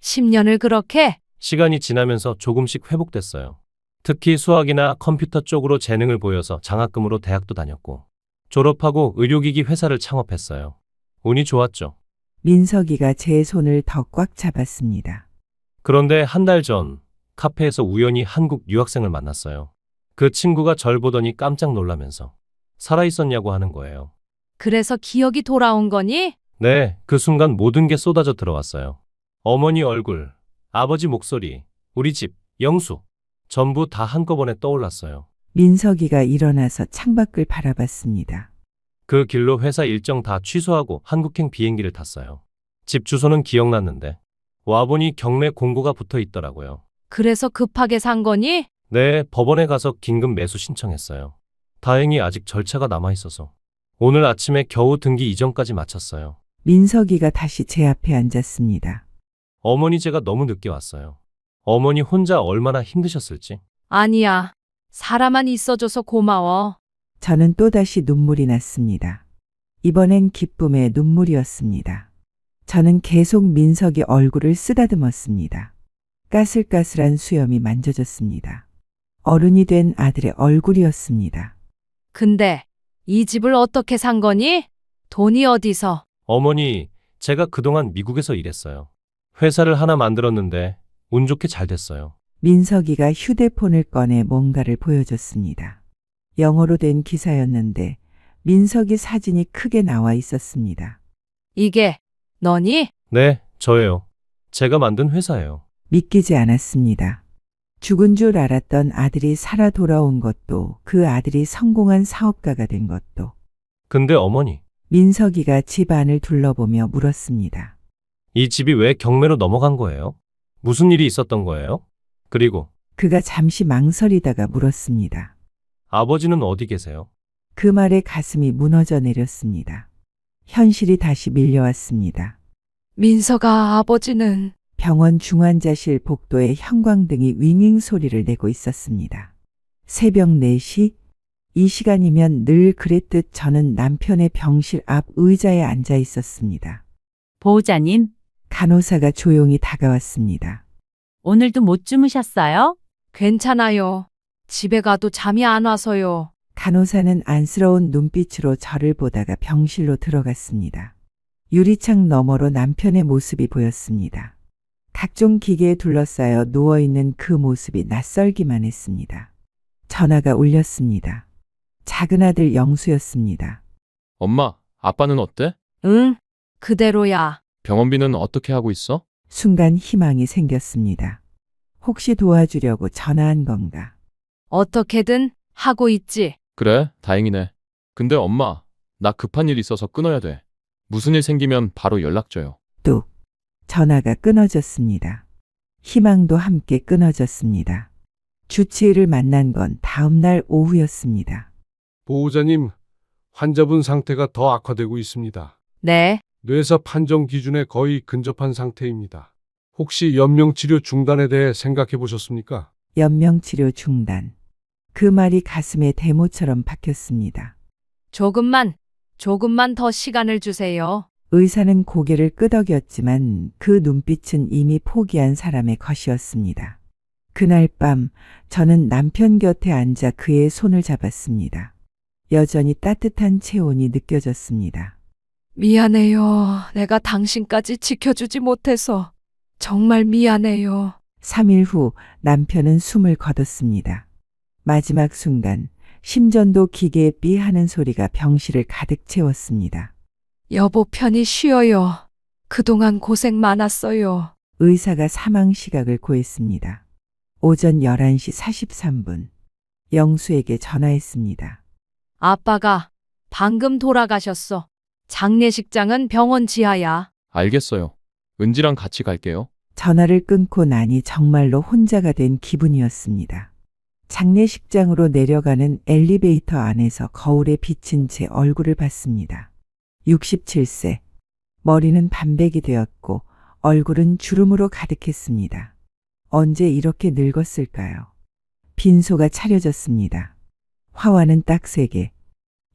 10년을 그렇게? 시간이 지나면서 조금씩 회복됐어요. 특히 수학이나 컴퓨터 쪽으로 재능을 보여서 장학금으로 대학도 다녔고 졸업하고 의료기기 회사를 창업했어요. 운이 좋았죠. 민석이가 제 손을 더 꽉 잡았습니다. 그런데 한 달 전 카페에서 우연히 한국 유학생을 만났어요. 그 친구가 절 보더니 깜짝 놀라면서 살아있었냐고 하는 거예요. 그래서 기억이 돌아온 거니? 네, 그 순간 모든 게 쏟아져 들어왔어요. 어머니 얼굴, 아버지 목소리, 우리 집, 영수. 전부 다 한꺼번에 떠올랐어요. 민석이가 일어나서 창밖을 바라봤습니다. 그 길로 회사 일정 다 취소하고 한국행 비행기를 탔어요. 집 주소는 기억났는데 와보니 경매 공고가 붙어 있더라고요. 그래서 급하게 산 거니? 네, 법원에 가서 긴급 매수 신청했어요. 다행히 아직 절차가 남아있어서 오늘 아침에 겨우 등기 이전까지 마쳤어요. 민석이가 다시 제 앞에 앉았습니다. 어머니 제가 너무 늦게 왔어요. 어머니 혼자 얼마나 힘드셨을지. 아니야. 사람만 있어줘서 고마워. 저는 또다시 눈물이 났습니다. 이번엔 기쁨의 눈물이었습니다. 저는 계속 민석이 얼굴을 쓰다듬었습니다. 까슬까슬한 수염이 만져졌습니다. 어른이 된 아들의 얼굴이었습니다. 근데 이 집을 어떻게 산 거니? 돈이 어디서? 어머니, 제가 그동안 미국에서 일했어요. 회사를 하나 만들었는데 운 좋게 잘 됐어요. 민석이가 휴대폰을 꺼내 뭔가를 보여줬습니다. 영어로 된 기사였는데 민석이 사진이 크게 나와 있었습니다. 이게 너니? 네, 저예요. 제가 만든 회사예요. 믿기지 않았습니다. 죽은 줄 알았던 아들이 살아 돌아온 것도 그 아들이 성공한 사업가가 된 것도. 근데 어머니, 민석이가 집 안을 둘러보며 물었습니다. 이 집이 왜 경매로 넘어간 거예요? 무슨 일이 있었던 거예요? 그리고 그가 잠시 망설이다가 물었습니다. 아버지는 어디 계세요? 그 말에 가슴이 무너져 내렸습니다. 현실이 다시 밀려왔습니다. 민서가 아버지는 병원 중환자실 복도에 형광등이 윙윙 소리를 내고 있었습니다. 새벽 4시? 이 시간이면 늘 그랬듯 저는 남편의 병실 앞 의자에 앉아 있었습니다. 보호자님, 간호사가 조용히 다가왔습니다. 오늘도 못 주무셨어요? 괜찮아요. 집에 가도 잠이 안 와서요. 간호사는 안쓰러운 눈빛으로 저를 보다가 병실로 들어갔습니다. 유리창 너머로 남편의 모습이 보였습니다. 각종 기계에 둘러싸여 누워있는 그 모습이 낯설기만 했습니다. 전화가 울렸습니다. 작은 아들 영수였습니다. 엄마, 아빠는 어때? 응, 그대로야. 병원비는 어떻게 하고 있어? 순간 희망이 생겼습니다. 혹시 도와주려고 전화한 건가? 어떻게든 하고 있지. 그래, 다행이네. 근데 엄마, 나 급한 일 있어서 끊어야 돼. 무슨 일 생기면 바로 연락 줘요. 뚝. 전화가 끊어졌습니다. 희망도 함께 끊어졌습니다. 주치의를 만난 건 다음 날 오후였습니다. 보호자님, 환자분 상태가 더 악화되고 있습니다. 네. 뇌사 판정 기준에 거의 근접한 상태입니다. 혹시 연명치료 중단에 대해 생각해 보셨습니까? 연명치료 중단. 그 말이 가슴에 대모처럼 박혔습니다. 조금만 더 시간을 주세요. 의사는 고개를 끄덕였지만 그 눈빛은 이미 포기한 사람의 것이었습니다. 그날 밤 저는 남편 곁에 앉아 그의 손을 잡았습니다. 여전히 따뜻한 체온이 느껴졌습니다. 미안해요. 내가 당신까지 지켜주지 못해서. 정말 미안해요. 3일 후 남편은 숨을 거뒀습니다. 마지막 순간 심전도 기계에 삐 하는 소리가 병실을 가득 채웠습니다. 여보 편히 쉬어요. 그동안 고생 많았어요. 의사가 사망 시각을 고했습니다. 오전 11시 43분. 영수에게 전화했습니다. 아빠가 방금 돌아가셨어. 장례식장은 병원 지하야. 알겠어요. 은지랑 같이 갈게요. 전화를 끊고 나니 정말로 혼자가 된 기분이었습니다. 장례식장으로 내려가는 엘리베이터 안에서 거울에 비친 제 얼굴을 봤습니다. 67세. 머리는 반백이 되었고 얼굴은 주름으로 가득했습니다. 언제 이렇게 늙었을까요? 빈소가 차려졌습니다. 화환은 딱 3개.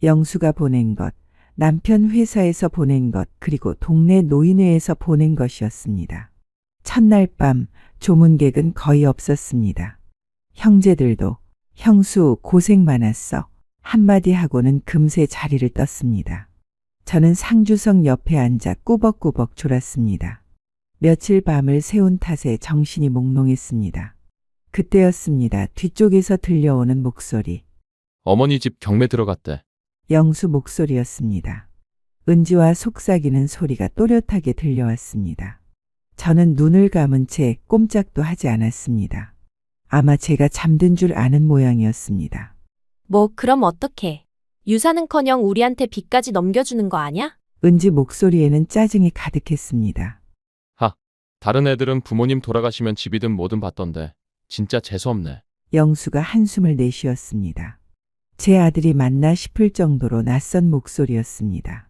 영수가 보낸 것, 남편 회사에서 보낸 것, 그리고 동네 노인회에서 보낸 것이었습니다. 첫날 밤 조문객은 거의 없었습니다. 형제들도 형수 고생 많았어 한마디 하고는 금세 자리를 떴습니다. 저는 상주석 옆에 앉아 꾸벅꾸벅 졸았습니다. 며칠 밤을 새운 탓에 정신이 몽롱했습니다. 그때였습니다. 뒤쪽에서 들려오는 목소리. 어머니 집 경매 들어갔대. 영수 목소리였습니다. 은지와 속삭이는 소리가 또렷하게 들려왔습니다. 저는 눈을 감은 채 꼼짝도 하지 않았습니다. 아마 제가 잠든 줄 아는 모양이었습니다. 뭐 그럼 어떡해. 유산은커녕 우리한테 빚까지 넘겨주는 거 아냐? 은지 목소리에는 짜증이 가득했습니다. 다른 애들은 부모님 돌아가시면 집이든 뭐든 받던데 진짜 재수없네. 영수가 한숨을 내쉬었습니다. 제 아들이 맞나 싶을 정도로 낯선 목소리였습니다.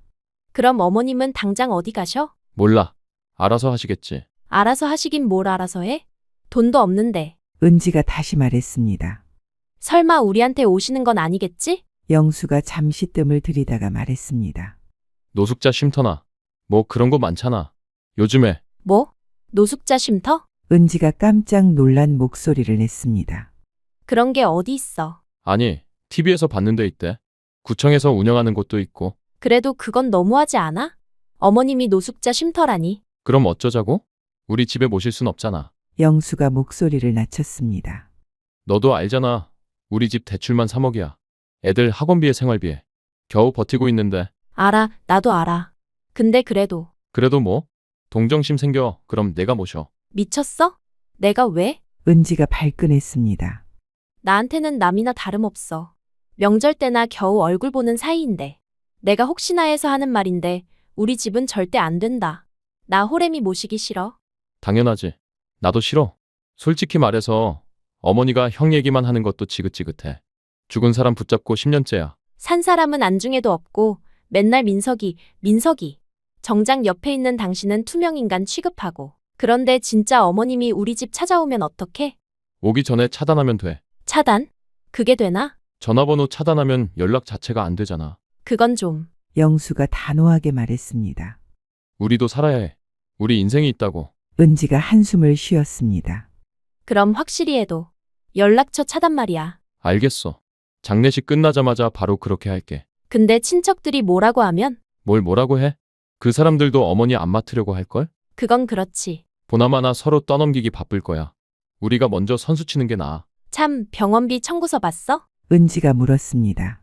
그럼 어머님은 당장 어디 가셔? 몰라. 알아서 하시겠지. 알아서 하시긴 뭘 알아서 해? 돈도 없는데. 은지가 다시 말했습니다. 설마 우리한테 오시는 건 아니겠지? 영수가 잠시 뜸을 들이다가 말했습니다. 노숙자 쉼터나 뭐 그런 거 많잖아. 요즘에. 뭐? 노숙자 쉼터? 은지가 깜짝 놀란 목소리를 냈습니다. 그런 게 어디 있어? 아니, TV에서 봤는 데 있대. 구청에서 운영하는 곳도 있고. 그래도 그건 너무하지 않아? 어머님이 노숙자 쉼터라니. 그럼 어쩌자고? 우리 집에 모실 순 없잖아. 영수가 목소리를 낮췄습니다. 너도 알잖아. 우리 집 대출만 3억이야. 애들 학원비에 생활비에. 겨우 버티고 있는데. 알아, 나도 알아. 근데 그래도. 그래도 뭐? 동정심 생겨. 그럼 내가 모셔. 미쳤어? 내가 왜? 은지가 발끈했습니다. 나한테는 남이나 다름없어. 명절 때나 겨우 얼굴 보는 사이인데. 내가 혹시나 해서 하는 말인데 우리 집은 절대 안 된다. 나 호렘이 모시기 싫어. 당연하지. 나도 싫어. 솔직히 말해서 어머니가 형 얘기만 하는 것도 지긋지긋해. 죽은 사람 붙잡고 10년째야. 산 사람은 안중에도 없고 맨날 민석이. 정작 옆에 있는 당신은 투명인간 취급하고. 그런데 진짜 어머님이 우리 집 찾아오면 어떡해? 오기 전에 차단하면 돼. 차단? 그게 되나? 전화번호 차단하면 연락 자체가 안 되잖아. 그건 좀. 영수가 단호하게 말했습니다. 우리도 살아야 해. 우리 인생이 있다고. 은지가 한숨을 쉬었습니다. 그럼 확실히 해도 연락처 차단 말이야. 알겠어. 장례식 끝나자마자 바로 그렇게 할게. 근데 친척들이 뭐라고 하면? 뭘 뭐라고 해? 그 사람들도 어머니 안 맡으려고 할걸? 그건 그렇지. 보나마나 서로 떠넘기기 바쁠 거야. 우리가 먼저 선수 치는 게 나아. 참 병원비 청구서 봤어? 은지가 물었습니다.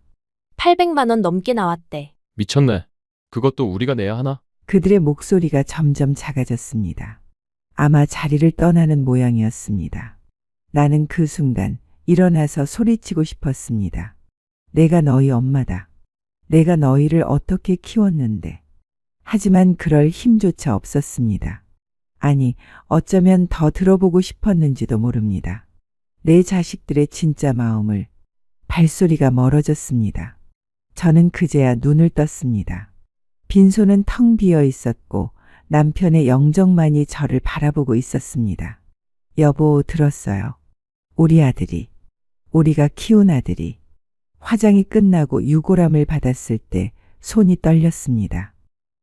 800만 원 넘게 나왔대. 미쳤네. 그것도 우리가 내야 하나? 그들의 목소리가 점점 작아졌습니다. 아마 자리를 떠나는 모양이었습니다. 나는 그 순간 일어나서 소리치고 싶었습니다. 내가 너희 엄마다. 내가 너희를 어떻게 키웠는데. 하지만 그럴 힘조차 없었습니다. 아니, 어쩌면 더 들어보고 싶었는지도 모릅니다. 내 자식들의 진짜 마음을. 발소리가 멀어졌습니다. 저는 그제야 눈을 떴습니다. 빈소는 텅 비어 있었고 남편의 영정만이 저를 바라보고 있었습니다. 여보, 들었어요. 우리 아들이, 우리가 키운 아들이 화장이 끝나고 유골함을 받았을 때 손이 떨렸습니다.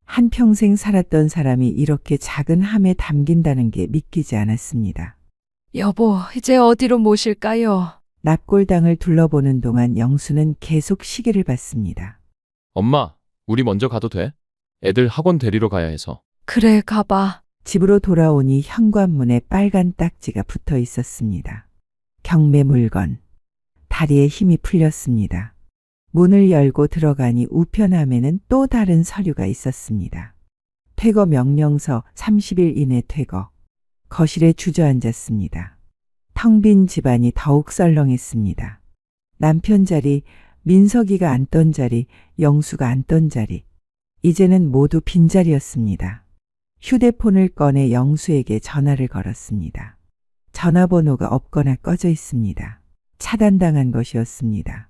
한평생 살았던 사람이 이렇게 작은 함에 담긴다는 게 믿기지 않았습니다. 여보, 이제 어디로 모실까요? 납골당을 둘러보는 동안 영수는 계속 시계를 봤습니다. 엄마, 우리 먼저 가도 돼? 애들 학원 데리러 가야 해서. 그래, 가봐. 집으로 돌아오니 현관문에 빨간 딱지가 붙어 있었습니다. 경매 물건. 다리에 힘이 풀렸습니다. 문을 열고 들어가니 우편함에는 또 다른 서류가 있었습니다. 퇴거 명령서 30일 이내 퇴거. 거실에 주저앉았습니다. 텅 빈 집안이 더욱 썰렁했습니다. 남편 자리, 민석이가 앉던 자리, 영수가 앉던 자리. 이제는 모두 빈자리였습니다. 휴대폰을 꺼내 영수에게 전화를 걸었습니다. 전화번호가 없거나 꺼져 있습니다. 차단당한 것이었습니다.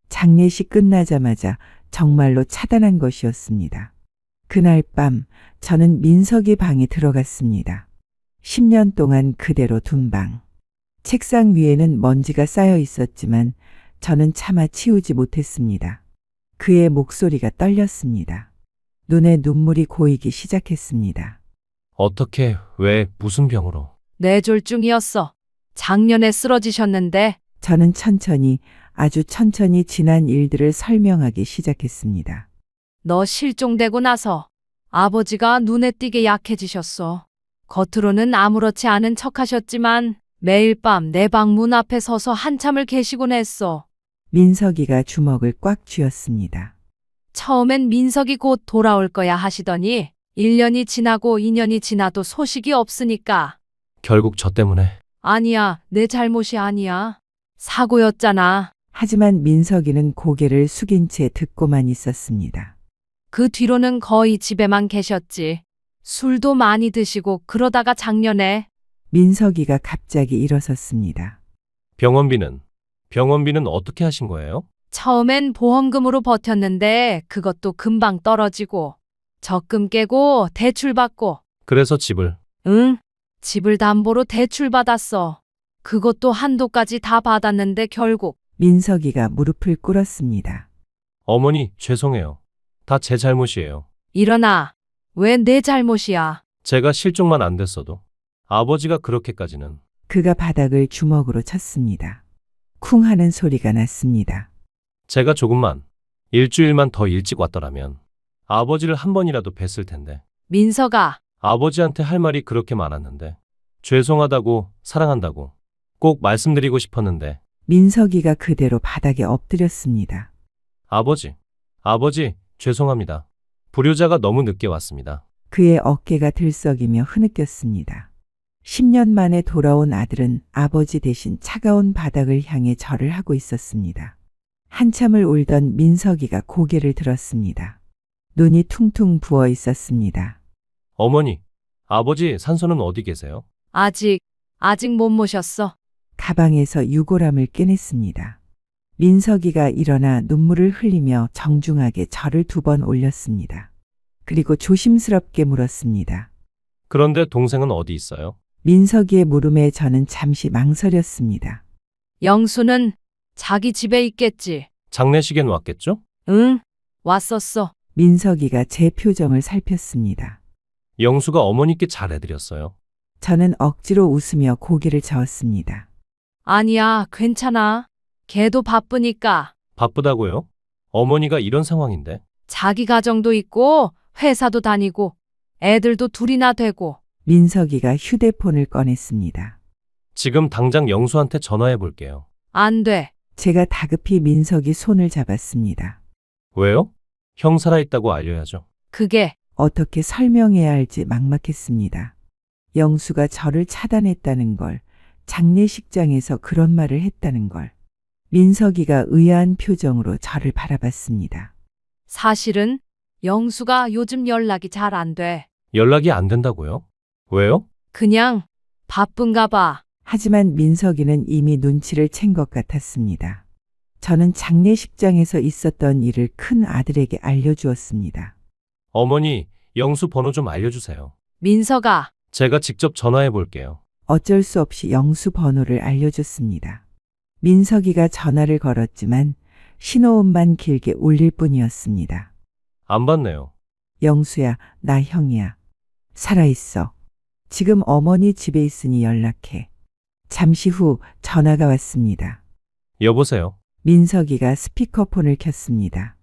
장례식 끝나자마자 정말로 차단한 것이었습니다. 그날 밤 저는 민석이 방에 들어갔습니다. 10년 동안 그대로 둔 방. 책상 위에는 먼지가 쌓여 있었지만 저는 차마 치우지 못했습니다. 그의 목소리가 떨렸습니다. 눈에 눈물이 고이기 시작했습니다. 어떻게, 왜, 무슨 병으로? 뇌졸중이었어. 작년에 쓰러지셨는데 저는 천천히, 아주 천천히 지난 일들을 설명하기 시작했습니다. 너 실종되고 나서 아버지가 눈에 띄게 약해지셨어. 겉으로는 아무렇지 않은 척하셨지만 매일 밤 내 방 문 앞에 서서 한참을 계시곤 했어. 민석이가 주먹을 꽉 쥐었습니다. 처음엔 민석이 곧 돌아올 거야 하시더니 1년이 지나고 2년이 지나도 소식이 없으니까. 결국 저 때문에. 아니야, 내 잘못이 아니야. 사고였잖아. 하지만 민석이는 고개를 숙인 채 듣고만 있었습니다. 그 뒤로는 거의 집에만 계셨지. 술도 많이 드시고 그러다가 작년에 민석이가 갑자기 일어섰습니다. 병원비는 어떻게 하신 거예요? 처음엔 보험금으로 버텼는데 그것도 금방 떨어지고 적금 깨고 대출 받고. 그래서 집을. 응, 집을 담보로 대출 받았어. 그것도 한도까지 다 받았는데 결국. 민석이가 무릎을 꿇었습니다. 어머니, 죄송해요. 다 제 잘못이에요. 일어나. 왜 내 잘못이야? 제가 실종만 안 됐어도 아버지가 그렇게까지는. 그가 바닥을 주먹으로 쳤습니다. 쿵 하는 소리가 났습니다. 제가 조금만, 일주일만 더 일찍 왔더라면 아버지를 한 번이라도 뵀을 텐데. 민석아. 아버지한테 할 말이 그렇게 많았는데. 죄송하다고, 사랑한다고 꼭 말씀드리고 싶었는데. 민석이가 그대로 바닥에 엎드렸습니다. 아버지, 죄송합니다. 불효자가 너무 늦게 왔습니다. 그의 어깨가 들썩이며 흐느꼈습니다. 10년 만에 돌아온 아들은 아버지 대신 차가운 바닥을 향해 절을 하고 있었습니다. 한참을 울던 민석이가 고개를 들었습니다. 눈이 퉁퉁 부어 있었습니다. 어머니, 아버지 산소는 어디 계세요? 아직 못 모셨어. 가방에서 유골함을 꺼냈습니다. 민석이가 일어나 눈물을 흘리며 정중하게 절을 2번 올렸습니다. 그리고 조심스럽게 물었습니다. 그런데 동생은 어디 있어요? 민석이의 물음에 저는 잠시 망설였습니다. 영수는 자기 집에 있겠지. 장례식엔 왔겠죠? 응, 왔었어. 민석이가 제 표정을 살폈습니다. 영수가 어머니께 잘해드렸어요. 저는 억지로 웃으며 고개를 저었습니다. 아니야, 괜찮아. 걔도 바쁘니까. 바쁘다고요? 어머니가 이런 상황인데. 자기 가정도 있고 회사도 다니고 애들도 둘이나 되고. 민석이가 휴대폰을 꺼냈습니다. 지금 당장 영수한테 전화해 볼게요. 안 돼. 제가 다급히 민석이 손을 잡았습니다. 왜요? 형 살아있다고 알려야죠. 그게 어떻게 설명해야 할지 막막했습니다. 영수가 저를 차단했다는 걸, 장례식장에서 그런 말을 했다는 걸. 민석이가 의아한 표정으로 저를 바라봤습니다. 사실은 영수가 요즘 연락이 잘 안 돼. 연락이 안 된다고요? 왜요? 그냥 바쁜가 봐. 하지만 민석이는 이미 눈치를 챈 것 같았습니다. 저는 장례식장에서 있었던 일을 큰 아들에게 알려주었습니다. 어머니, 영수 번호 좀 알려주세요. 민석아. 제가 직접 전화해 볼게요. 어쩔 수 없이 영수 번호를 알려줬습니다. 민석이가 전화를 걸었지만 신호음만 길게 울릴 뿐이었습니다. 안 받네요. 영수야, 나 형이야. 살아있어. 지금 어머니 집에 있으니 연락해. 잠시 후 전화가 왔습니다. 여보세요? 민석이가 스피커폰을 켰습니다.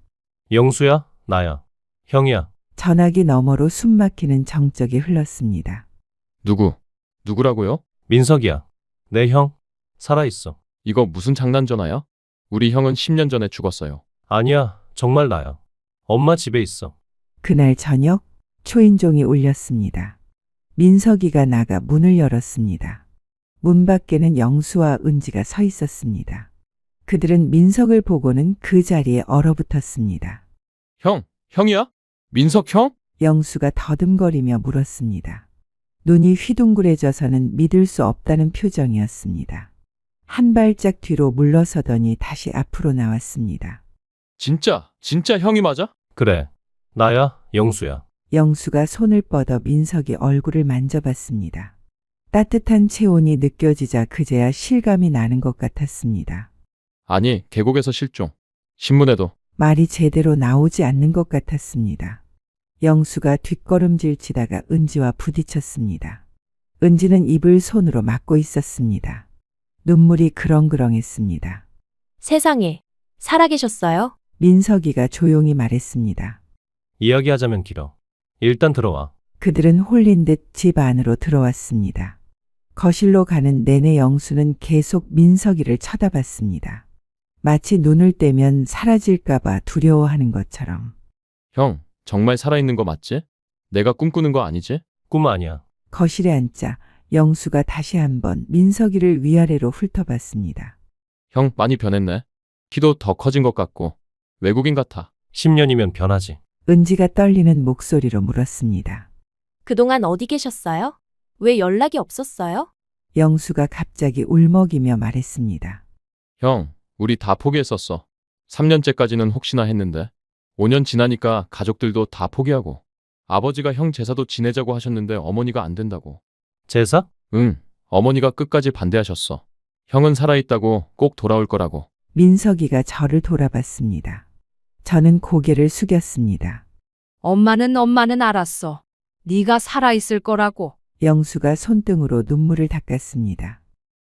영수야, 나야. 형이야. 전화기 너머로 숨막히는 정적이 흘렀습니다. 누구라고요? 민석이야. 내 형. 살아있어. 이거 무슨 장난 전화야? 우리 형은 10년 전에 죽었어요. 아니야, 정말 나야. 엄마 집에 있어. 그날 저녁 초인종이 울렸습니다. 민석이가 나가 문을 열었습니다. 문 밖에는 영수와 은지가 서 있었습니다. 그들은 민석을 보고는 그 자리에 얼어붙었습니다. 형이야? 민석 형? 영수가 더듬거리며 물었습니다. 눈이 휘둥그레져서는 믿을 수 없다는 표정이었습니다. 한 발짝 뒤로 물러서더니 다시 앞으로 나왔습니다. 진짜 형이 맞아? 그래. 나야, 영수야. 영수가 손을 뻗어 민석이 얼굴을 만져봤습니다. 따뜻한 체온이 느껴지자 그제야 실감이 나는 것 같았습니다. 아니, 계곡에서 실종. 신문에도. 말이 제대로 나오지 않는 것 같았습니다. 영수가 뒷걸음질 치다가 은지와 부딪혔습니다. 은지는 입을 손으로 막고 있었습니다. 눈물이 그렁그렁했습니다. 세상에, 살아계셨어요? 민석이가 조용히 말했습니다. 이야기하자면 길어. 일단 들어와. 그들은 홀린 듯 집 안으로 들어왔습니다. 거실로 가는 내내 영수는 계속 민석이를 쳐다봤습니다. 마치 눈을 떼면 사라질까봐 두려워하는 것처럼. 형, 정말 살아있는 거 맞지? 내가 꿈꾸는 거 아니지? 꿈 아니야. 거실에 앉자 영수가 다시 한번 민석이를 위아래로 훑어봤습니다. 형, 많이 변했네. 키도 더 커진 것 같고 외국인 같아. 10년이면 변하지. 은지가 떨리는 목소리로 물었습니다. 그동안 어디 계셨어요? 왜 연락이 없었어요? 영수가 갑자기 울먹이며 말했습니다. 형, 우리 다 포기했었어. 3년째까지는 혹시나 했는데 5년 지나니까 가족들도 다 포기하고 아버지가 형 제사도 지내자고 하셨는데 어머니가 안 된다고. 제사? 응, 어머니가 끝까지 반대하셨어. 형은 살아있다고 꼭 돌아올 거라고. 민석이가 저를 돌아봤습니다. 저는 고개를 숙였습니다. 엄마는 알았어. 네가 살아있을 거라고. 영수가 손등으로 눈물을 닦았습니다.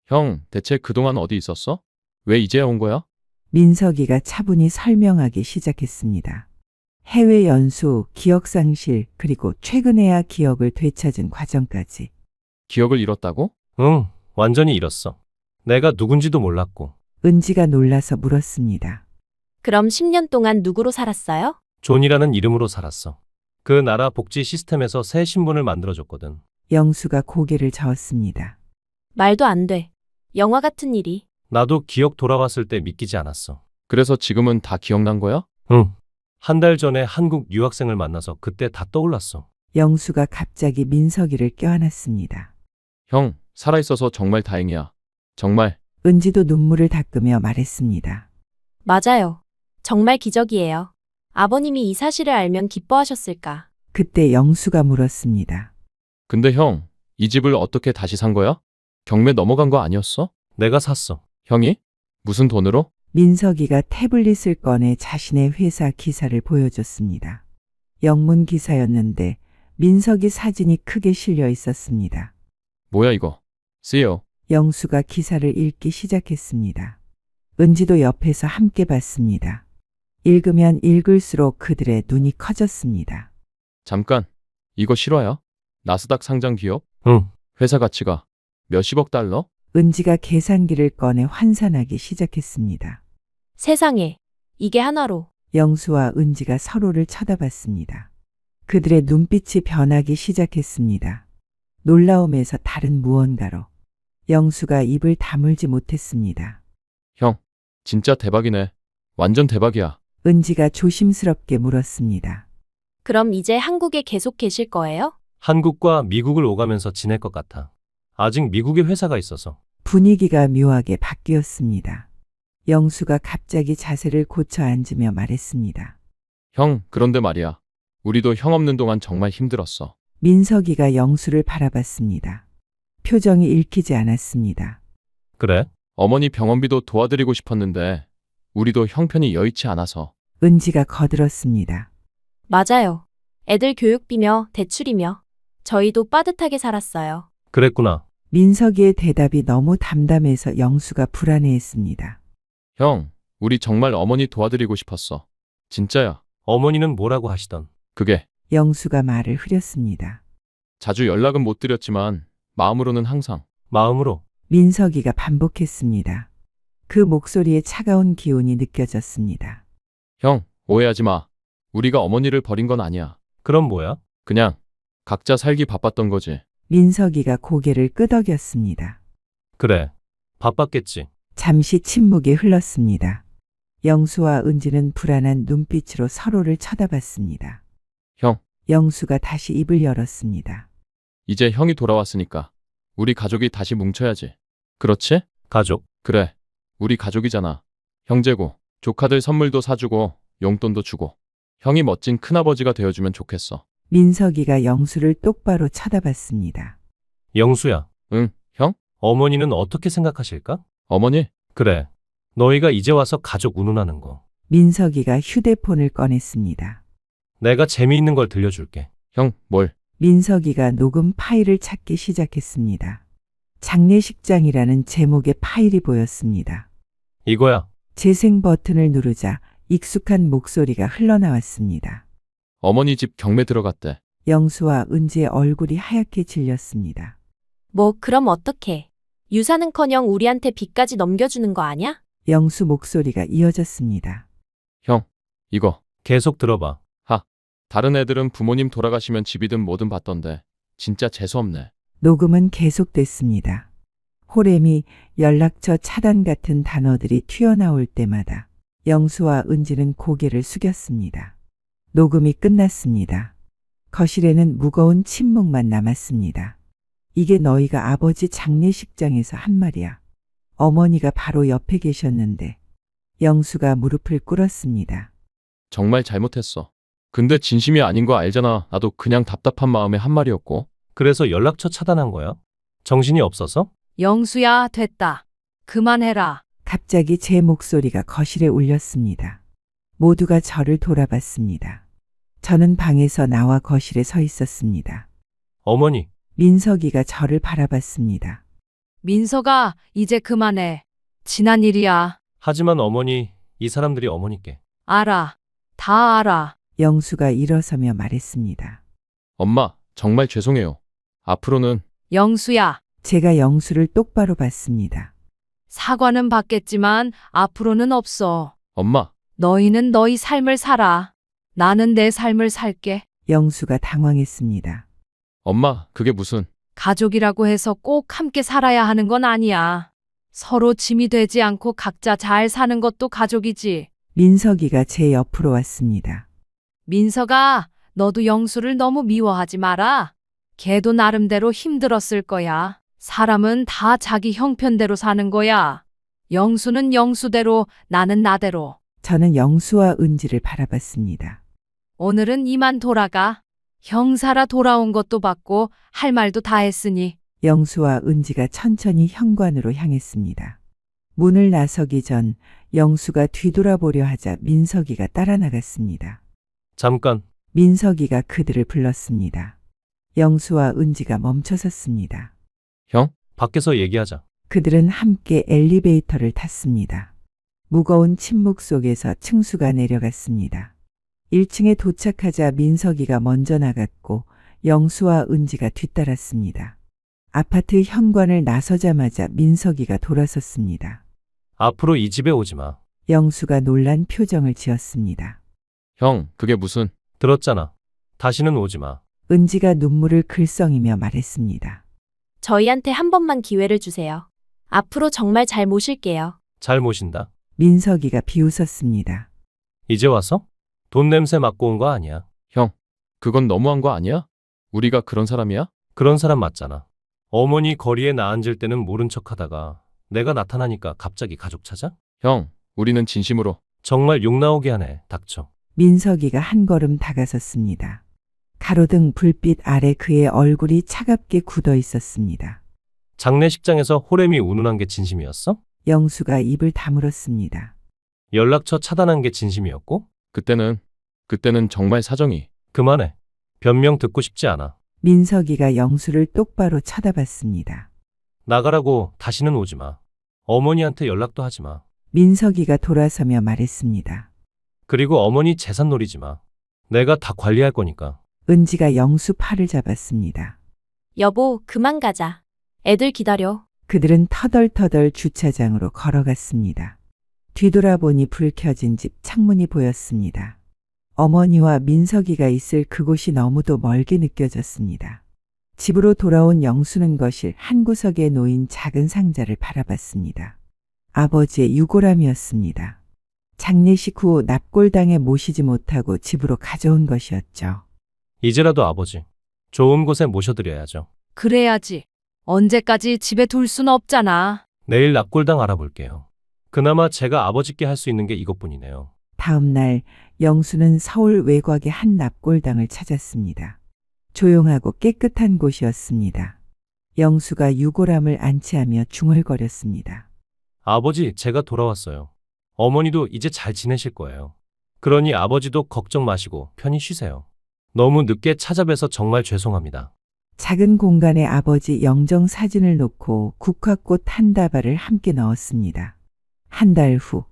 형, 대체 그동안 어디 있었어? 왜 이제야 온 거야? 민석이가 차분히 설명하기 시작했습니다. 해외 연수, 기억상실, 그리고 최근에야 기억을 되찾은 과정까지. 기억을 잃었다고? 응, 완전히 잃었어. 내가 누군지도 몰랐고. 은지가 놀라서 물었습니다. 그럼 10년 동안 누구로 살았어요? 존이라는 이름으로 살았어. 그 나라 복지 시스템에서 새 신분을 만들어줬거든. 영수가 고개를 저었습니다. 말도 안 돼. 영화 같은 일이. 나도 기억 돌아왔을 때 믿기지 않았어. 그래서 지금은 다 기억난 거야? 응. 한 달 전에 한국 유학생을 만나서 그때 다 떠올랐어. 영수가 갑자기 민석이를 껴안았습니다. 형, 살아있어서 정말 다행이야. 정말. 은지도 눈물을 닦으며 말했습니다. 맞아요. 정말 기적이에요. 아버님이 이 사실을 알면 기뻐하셨을까. 그때 영수가 물었습니다. 근데 형, 이 집을 어떻게 다시 산 거야? 경매 넘어간 거 아니었어? 내가 샀어. 형이? 무슨 돈으로? 민석이가 태블릿을 꺼내 자신의 회사 기사를 보여줬습니다. 영문 기사였는데 민석이 사진이 크게 실려 있었습니다. 뭐야 이거? 쓰요. 영수가 기사를 읽기 시작했습니다. 은지도 옆에서 함께 봤습니다. 읽으면 읽을수록 그들의 눈이 커졌습니다. 잠깐, 이거 실화야? 나스닥 상장 기업? 응. 회사 가치가 몇십억 달러? 은지가 계산기를 꺼내 환산하기 시작했습니다. 세상에, 이게 하나로. 영수와 은지가 서로를 쳐다봤습니다. 그들의 눈빛이 변하기 시작했습니다. 놀라움에서 다른 무언가로. 영수가 입을 다물지 못했습니다. 형, 진짜 대박이네. 완전 대박이야. 은지가 조심스럽게 물었습니다. 그럼 이제 한국에 계속 계실 거예요? 한국과 미국을 오가면서 지낼 것 같아. 아직 미국에 회사가 있어서. 분위기가 묘하게 바뀌었습니다. 영수가 갑자기 자세를 고쳐 앉으며 말했습니다. 형, 그런데 말이야. 우리도 형 없는 동안 정말 힘들었어. 민석이가 영수를 바라봤습니다. 표정이 읽히지 않았습니다. 그래? 어머니 병원비도 도와드리고 싶었는데 우리도 형편이 여의치 않아서. 은지가 거들었습니다. 맞아요. 애들 교육비며 대출이며. 저희도 빠듯하게 살았어요. 그랬구나. 민석이의 대답이 너무 담담해서 영수가 불안해했습니다. 형, 우리 정말 어머니 도와드리고 싶었어. 진짜야. 어머니는 뭐라고 하시던? 그게. 영수가 말을 흐렸습니다. 자주 연락은 못 드렸지만 마음으로는 항상. 마음으로. 민석이가 반복했습니다. 그 목소리에 차가운 기운이 느껴졌습니다. 형, 오해하지 마. 우리가 어머니를 버린 건 아니야. 그럼 뭐야? 그냥 각자 살기 바빴던 거지. 민석이가 고개를 끄덕였습니다. 그래. 바빴겠지. 잠시 침묵이 흘렀습니다. 영수와 은지는 불안한 눈빛으로 서로를 쳐다봤습니다. 형, 영수가 다시 입을 열었습니다. 이제 형이 돌아왔으니까 우리 가족이 다시 뭉쳐야지. 그렇지? 가족? 그래. 우리 가족이잖아. 형제고 조카들 선물도 사주고 용돈도 주고 형이 멋진 큰아버지가 되어주면 좋겠어. 민석이가 영수를 똑바로 쳐다봤습니다. 영수야. 응, 형? 어머니는 어떻게 생각하실까? 어머니? 그래. 너희가 이제 와서 가족 운운하는 거. 민석이가 휴대폰을 꺼냈습니다. 내가 재미있는 걸 들려줄게. 형, 뭘? 민석이가 녹음 파일을 찾기 시작했습니다. 장례식장이라는 제목의 파일이 보였습니다. 이거야. 재생 버튼을 누르자 익숙한 목소리가 흘러나왔습니다. 어머니 집 경매 들어갔대. 영수와 은지의 얼굴이 하얗게 질렸습니다. 뭐 그럼 어떡해. 유산은커녕 우리한테 빚까지 넘겨주는 거 아냐? 영수 목소리가 이어졌습니다. 형, 이거. 계속 들어봐. 다른 애들은 부모님 돌아가시면 집이든 뭐든 받던데 진짜 재수없네. 녹음은 계속됐습니다. 호렘이 연락처 차단 같은 단어들이 튀어나올 때마다 영수와 은지는 고개를 숙였습니다. 녹음이 끝났습니다. 거실에는 무거운 침묵만 남았습니다. 이게 너희가 아버지 장례식장에서 한 말이야. 어머니가 바로 옆에 계셨는데 영수가 무릎을 꿇었습니다. 정말 잘못했어. 근데 진심이 아닌 거 알잖아. 나도 그냥 답답한 마음에 한 말이었고. 그래서 연락처 차단한 거야? 정신이 없어서? 영수야, 됐다. 그만해라. 갑자기 제 목소리가 거실에 울렸습니다. 모두가 저를 돌아봤습니다. 저는 방에서 나와 거실에 서 있었습니다. 어머니. 민석이가 저를 바라봤습니다. 민서가 이제 그만해. 지난 일이야. 하지만 어머니, 이 사람들이 어머니께. 알아. 다 알아. 영수가 일어서며 말했습니다. 엄마, 정말 죄송해요. 앞으로는. 영수야. 제가 영수를 똑바로 봤습니다. 사과는 받겠지만 앞으로는 없어. 엄마. 너희는 너희 삶을 살아. 나는 내 삶을 살게. 영수가 당황했습니다. 엄마, 그게 무슨. 가족이라고 해서 꼭 함께 살아야 하는 건 아니야. 서로 짐이 되지 않고 각자 잘 사는 것도 가족이지. 민석이가 제 옆으로 왔습니다. 민서가, 너도 영수를 너무 미워하지 마라. 걔도 나름대로 힘들었을 거야. 사람은 다 자기 형편대로 사는 거야. 영수는 영수대로, 나는 나대로. 저는 영수와 은지를 바라봤습니다. 오늘은 이만 돌아가. 형사라 돌아온 것도 받고 할 말도 다 했으니. 영수와 은지가 천천히 현관으로 향했습니다. 문을 나서기 전 영수가 뒤돌아보려 하자 민석이가 따라 나갔습니다. 잠깐. 민석이가 그들을 불렀습니다. 영수와 은지가 멈춰섰습니다. 형? 밖에서 얘기하자. 그들은 함께 엘리베이터를 탔습니다. 무거운 침묵 속에서 층수가 내려갔습니다. 1층에 도착하자 민석이가 먼저 나갔고 영수와 은지가 뒤따랐습니다. 아파트 현관을 나서자마자 민석이가 돌아섰습니다. 앞으로 이 집에 오지 마. 영수가 놀란 표정을 지었습니다. 형, 그게 무슨. 들었잖아. 다시는 오지 마. 은지가 눈물을 글썽이며 말했습니다. 저희한테 한 번만 기회를 주세요. 앞으로 정말 잘 모실게요. 잘 모신다. 민석이가 비웃었습니다. 이제 와서? 돈 냄새 맡고 온 거 아니야. 형, 그건 너무한 거 아니야? 우리가 그런 사람이야? 그런 사람 맞잖아. 어머니 거리에 나 앉을 때는 모른 척 하다가 내가 나타나니까 갑자기 가족 찾아? 형, 우리는 진심으로. 정말 욕 나오게 하네. 닥쳐. 민석이가 한 걸음 다가섰습니다. 가로등 불빛 아래 그의 얼굴이 차갑게 굳어 있었습니다. 장례식장에서 호렘이 운운한 게 진심이었어? 영수가 입을 다물었습니다. 연락처 차단한 게 진심이었고? 그때는 정말 사정이. 그만해. 변명 듣고 싶지 않아. 민석이가 영수를 똑바로 쳐다봤습니다. 나가라고. 다시는 오지 마. 어머니한테 연락도 하지 마. 민석이가 돌아서며 말했습니다. 그리고 어머니 재산 노리지 마. 내가 다 관리할 거니까. 은지가 영수 팔을 잡았습니다. 여보, 그만 가자. 애들 기다려. 그들은 터덜터덜 주차장으로 걸어갔습니다. 뒤돌아보니 불 켜진 집 창문이 보였습니다. 어머니와 민석이가 있을 그곳이 너무도 멀게 느껴졌습니다. 집으로 돌아온 영수는 거실 한 구석에 놓인 작은 상자를 바라봤습니다. 아버지의 유골함이었습니다. 장례식 후 납골당에 모시지 못하고 집으로 가져온 것이었죠. 이제라도 아버지, 좋은 곳에 모셔드려야죠. 그래야지. 언제까지 집에 둘 순 없잖아. 내일 납골당 알아볼게요. 그나마 제가 아버지께 할 수 있는 게 이것뿐이네요. 다음 날 영수는 서울 외곽의 한 납골당을 찾았습니다. 조용하고 깨끗한 곳이었습니다. 영수가 유골함을 안치하며 중얼거렸습니다. 아버지, 제가 돌아왔어요. 어머니도 이제 잘 지내실 거예요. 그러니 아버지도 걱정 마시고 편히 쉬세요. 너무 늦게 찾아뵈서 정말 죄송합니다. 작은 공간에 아버지 영정 사진을 놓고 국화꽃 한 다발을 함께 넣었습니다. 한 달 후,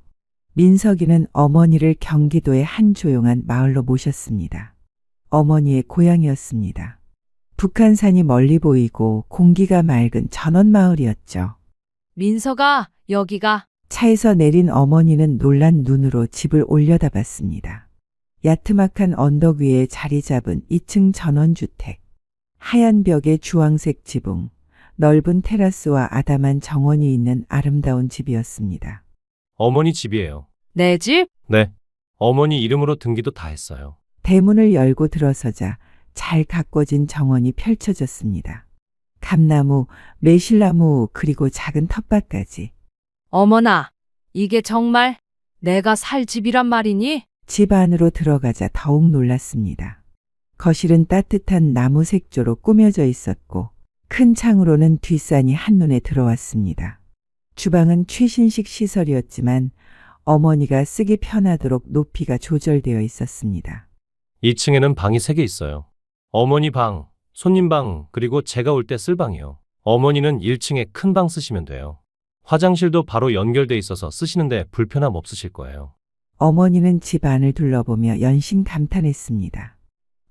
민석이는 어머니를 경기도의 한 조용한 마을로 모셨습니다. 어머니의 고향이었습니다. 북한산이 멀리 보이고 공기가 맑은 전원마을이었죠. 민서가, 여기가. 차에서 내린 어머니는 놀란 눈으로 집을 올려다봤습니다. 야트막한 언덕 위에 자리 잡은 2층 전원주택. 하얀 벽에 주황색 지붕, 넓은 테라스와 아담한 정원이 있는 아름다운 집이었습니다. 어머니 집이에요. 내 집? 네. 어머니 이름으로 등기도 다 했어요. 대문을 열고 들어서자 잘 가꿔진 정원이 펼쳐졌습니다. 감나무, 매실나무 그리고 작은 텃밭까지. 어머나, 이게 정말 내가 살 집이란 말이니? 집 안으로 들어가자 더욱 놀랐습니다. 거실은 따뜻한 나무 색조로 꾸며져 있었고 큰 창으로는 뒷산이 한눈에 들어왔습니다. 주방은 최신식 시설이었지만 어머니가 쓰기 편하도록 높이가 조절되어 있었습니다. 2층에는 방이 3개 있어요. 어머니 방, 손님 방, 그리고 제가 올 때 쓸 방이요. 어머니는 1층에 큰 방 쓰시면 돼요. 화장실도 바로 연결돼 있어서 쓰시는데 불편함 없으실 거예요. 어머니는 집 안을 둘러보며 연신 감탄했습니다.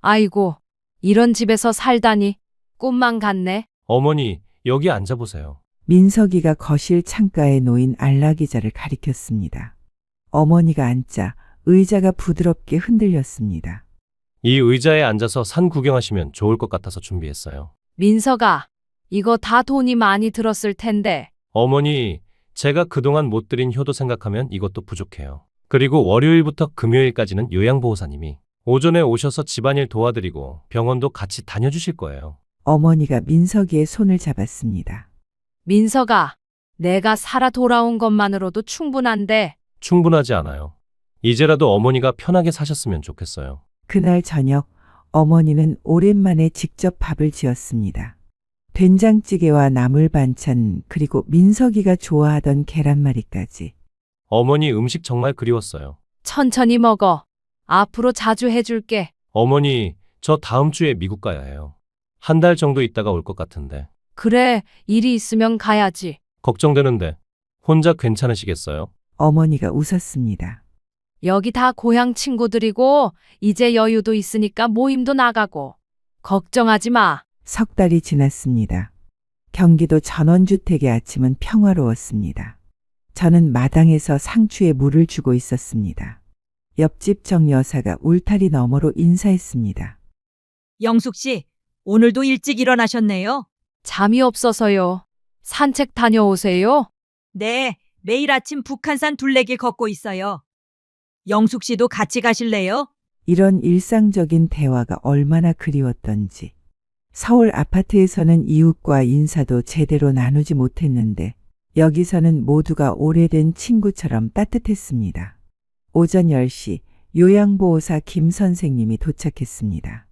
아이고, 이런 집에서 살다니 꿈만 같네. 어머니, 여기 앉아보세요. 민석이가 거실 창가에 놓인 안락의자를 가리켰습니다. 어머니가 앉자 의자가 부드럽게 흔들렸습니다. 이 의자에 앉아서 산 구경하시면 좋을 것 같아서 준비했어요. 민서가, 이거 다 돈이 많이 들었을 텐데. 어머니, 제가 그동안 못 드린 효도 생각하면 이것도 부족해요. 그리고 월요일부터 금요일까지는 요양보호사님이 오전에 오셔서 집안일 도와드리고 병원도 같이 다녀주실 거예요. 어머니가 민석이의 손을 잡았습니다. 민서가, 내가 살아 돌아온 것만으로도 충분한데. 충분하지 않아요. 이제라도 어머니가 편하게 사셨으면 좋겠어요. 그날 저녁 어머니는 오랜만에 직접 밥을 지었습니다. 된장찌개와 나물 반찬 그리고 민석이가 좋아하던 계란말이까지. 어머니 음식 정말 그리웠어요. 천천히 먹어. 앞으로 자주 해줄게. 어머니, 저 다음 주에 미국 가야 해요. 한 달 정도 있다가 올 것 같은데. 그래, 일이 있으면 가야지. 걱정되는데 혼자 괜찮으시겠어요? 어머니가 웃었습니다. 여기 다 고향 친구들이고 이제 여유도 있으니까 모임도 나가고. 걱정하지 마. 석 달이 지났습니다. 경기도 전원주택의 아침은 평화로웠습니다. 저는 마당에서 상추에 물을 주고 있었습니다. 옆집 정 여사가 울타리 너머로 인사했습니다. 영숙 씨, 오늘도 일찍 일어나셨네요. 잠이 없어서요. 산책 다녀오세요. 네, 매일 아침 북한산 둘레길 걷고 있어요. 영숙 씨도 같이 가실래요? 이런 일상적인 대화가 얼마나 그리웠던지. 서울 아파트에서는 이웃과 인사도 제대로 나누지 못했는데 여기서는 모두가 오래된 친구처럼 따뜻했습니다. 오전 10시 요양보호사 김 선생님이 도착했습니다.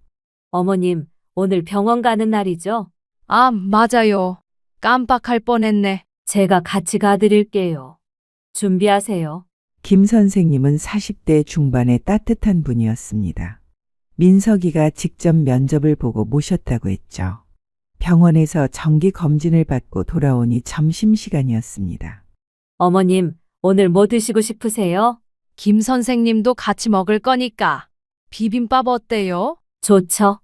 어머님, 오늘 병원 가는 날이죠? 아, 맞아요. 깜빡할 뻔했네. 제가 같이 가드릴게요. 준비하세요. 김 선생님은 40대 중반의 따뜻한 분이었습니다. 민석이가 직접 면접을 보고 모셨다고 했죠. 병원에서 정기 검진을 받고 돌아오니 점심시간이었습니다. 어머님, 오늘 뭐 드시고 싶으세요? 김 선생님도 같이 먹을 거니까. 비빔밥 어때요? 좋죠.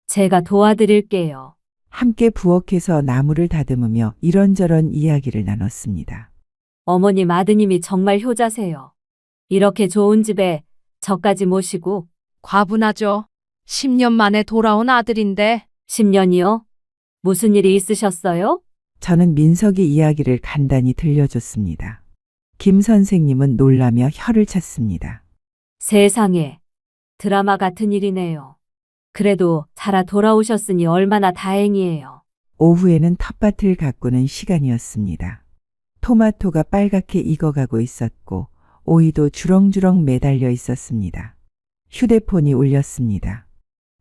제가 도와드릴게요. 함께 부엌에서 나무를 다듬으며 이런저런 이야기를 나눴습니다. 어머님 아드님이 정말 효자세요. 이렇게 좋은 집에 저까지 모시고. 과분하죠. 10년 만에 돌아온 아들인데. 10년이요? 무슨 일이 있으셨어요? 저는 민석이 이야기를 간단히 들려줬습니다. 김 선생님은 놀라며 혀를 찼습니다. 세상에, 드라마 같은 일이네요. 그래도 살아 돌아오셨으니 얼마나 다행이에요. 오후에는 텃밭을 가꾸는 시간이었습니다. 토마토가 빨갛게 익어가고 있었고 오이도 주렁주렁 매달려 있었습니다. 휴대폰이 울렸습니다.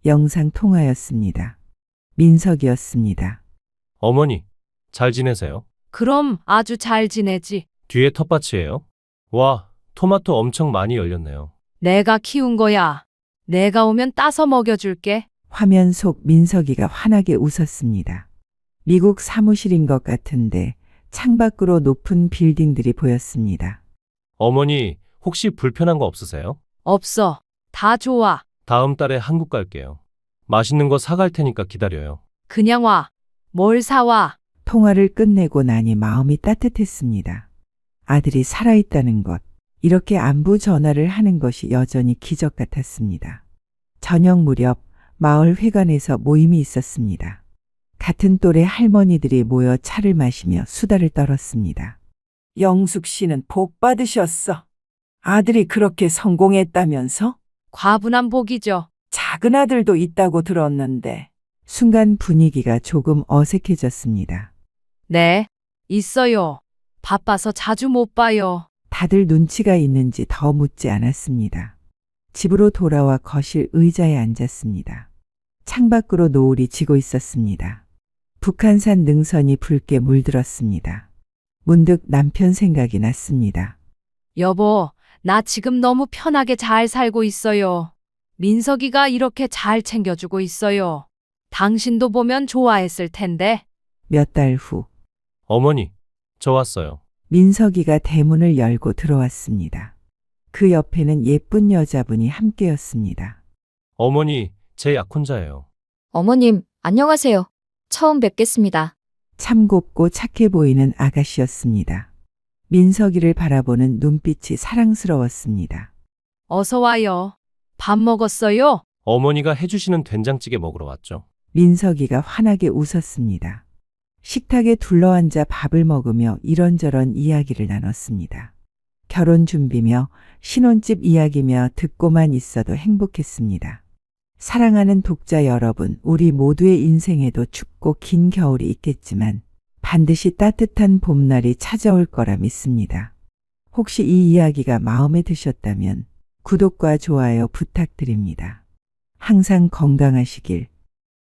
영상 통화였습니다. 민석이었습니다. 어머니, 잘 지내세요? 그럼 아주 잘 지내지. 뒤에 텃밭이에요? 와, 토마토 엄청 많이 열렸네요. 내가 키운 거야. 내가 오면 따서 먹여줄게. 화면 속 민석이가 환하게 웃었습니다. 미국 사무실인 것 같은데 창밖으로 높은 빌딩들이 보였습니다. 어머니, 혹시 불편한 거 없으세요? 없어. 다 좋아. 다음 달에 한국 갈게요. 맛있는 거 사갈 테니까 기다려요. 그냥 와. 뭘 사와? 통화를 끝내고 나니 마음이 따뜻했습니다. 아들이 살아있다는 것, 이렇게 안부 전화를 하는 것이 여전히 기적 같았습니다. 저녁 무렵 마을 회관에서 모임이 있었습니다. 같은 또래 할머니들이 모여 차를 마시며 수다를 떨었습니다. 영숙 씨는 복 받으셨어. 아들이 그렇게 성공했다면서? 과분한 복이죠. 작은 아들도 있다고 들었는데. 순간 분위기가 조금 어색해졌습니다. 네, 있어요. 바빠서 자주 못 봐요. 다들 눈치가 있는지 더 묻지 않았습니다. 집으로 돌아와 거실 의자에 앉았습니다. 창밖으로 노을이 지고 있었습니다. 북한산 능선이 붉게 물들었습니다. 문득 남편 생각이 났습니다. 여보, 나 지금 너무 편하게 잘 살고 있어요. 민석이가 이렇게 잘 챙겨주고 있어요. 당신도 보면 좋아했을 텐데. 몇 달 후 어머니, 저 왔어요. 민석이가 대문을 열고 들어왔습니다. 그 옆에는 예쁜 여자분이 함께였습니다. 어머니, 제 약혼자예요. 어머님, 안녕하세요. 처음 뵙겠습니다. 참 곱고 착해 보이는 아가씨였습니다. 민석이를 바라보는 눈빛이 사랑스러웠습니다. 어서 와요. 밥 먹었어요? 어머니가 해주시는 된장찌개 먹으러 왔죠. 민석이가 환하게 웃었습니다. 식탁에 둘러앉아 밥을 먹으며 이런저런 이야기를 나눴습니다. 결혼 준비며 신혼집 이야기며 듣고만 있어도 행복했습니다. 사랑하는 독자 여러분, 우리 모두의 인생에도 춥고 긴 겨울이 있겠지만 반드시 따뜻한 봄날이 찾아올 거라 믿습니다. 혹시 이 이야기가 마음에 드셨다면 구독과 좋아요 부탁드립니다. 항상 건강하시길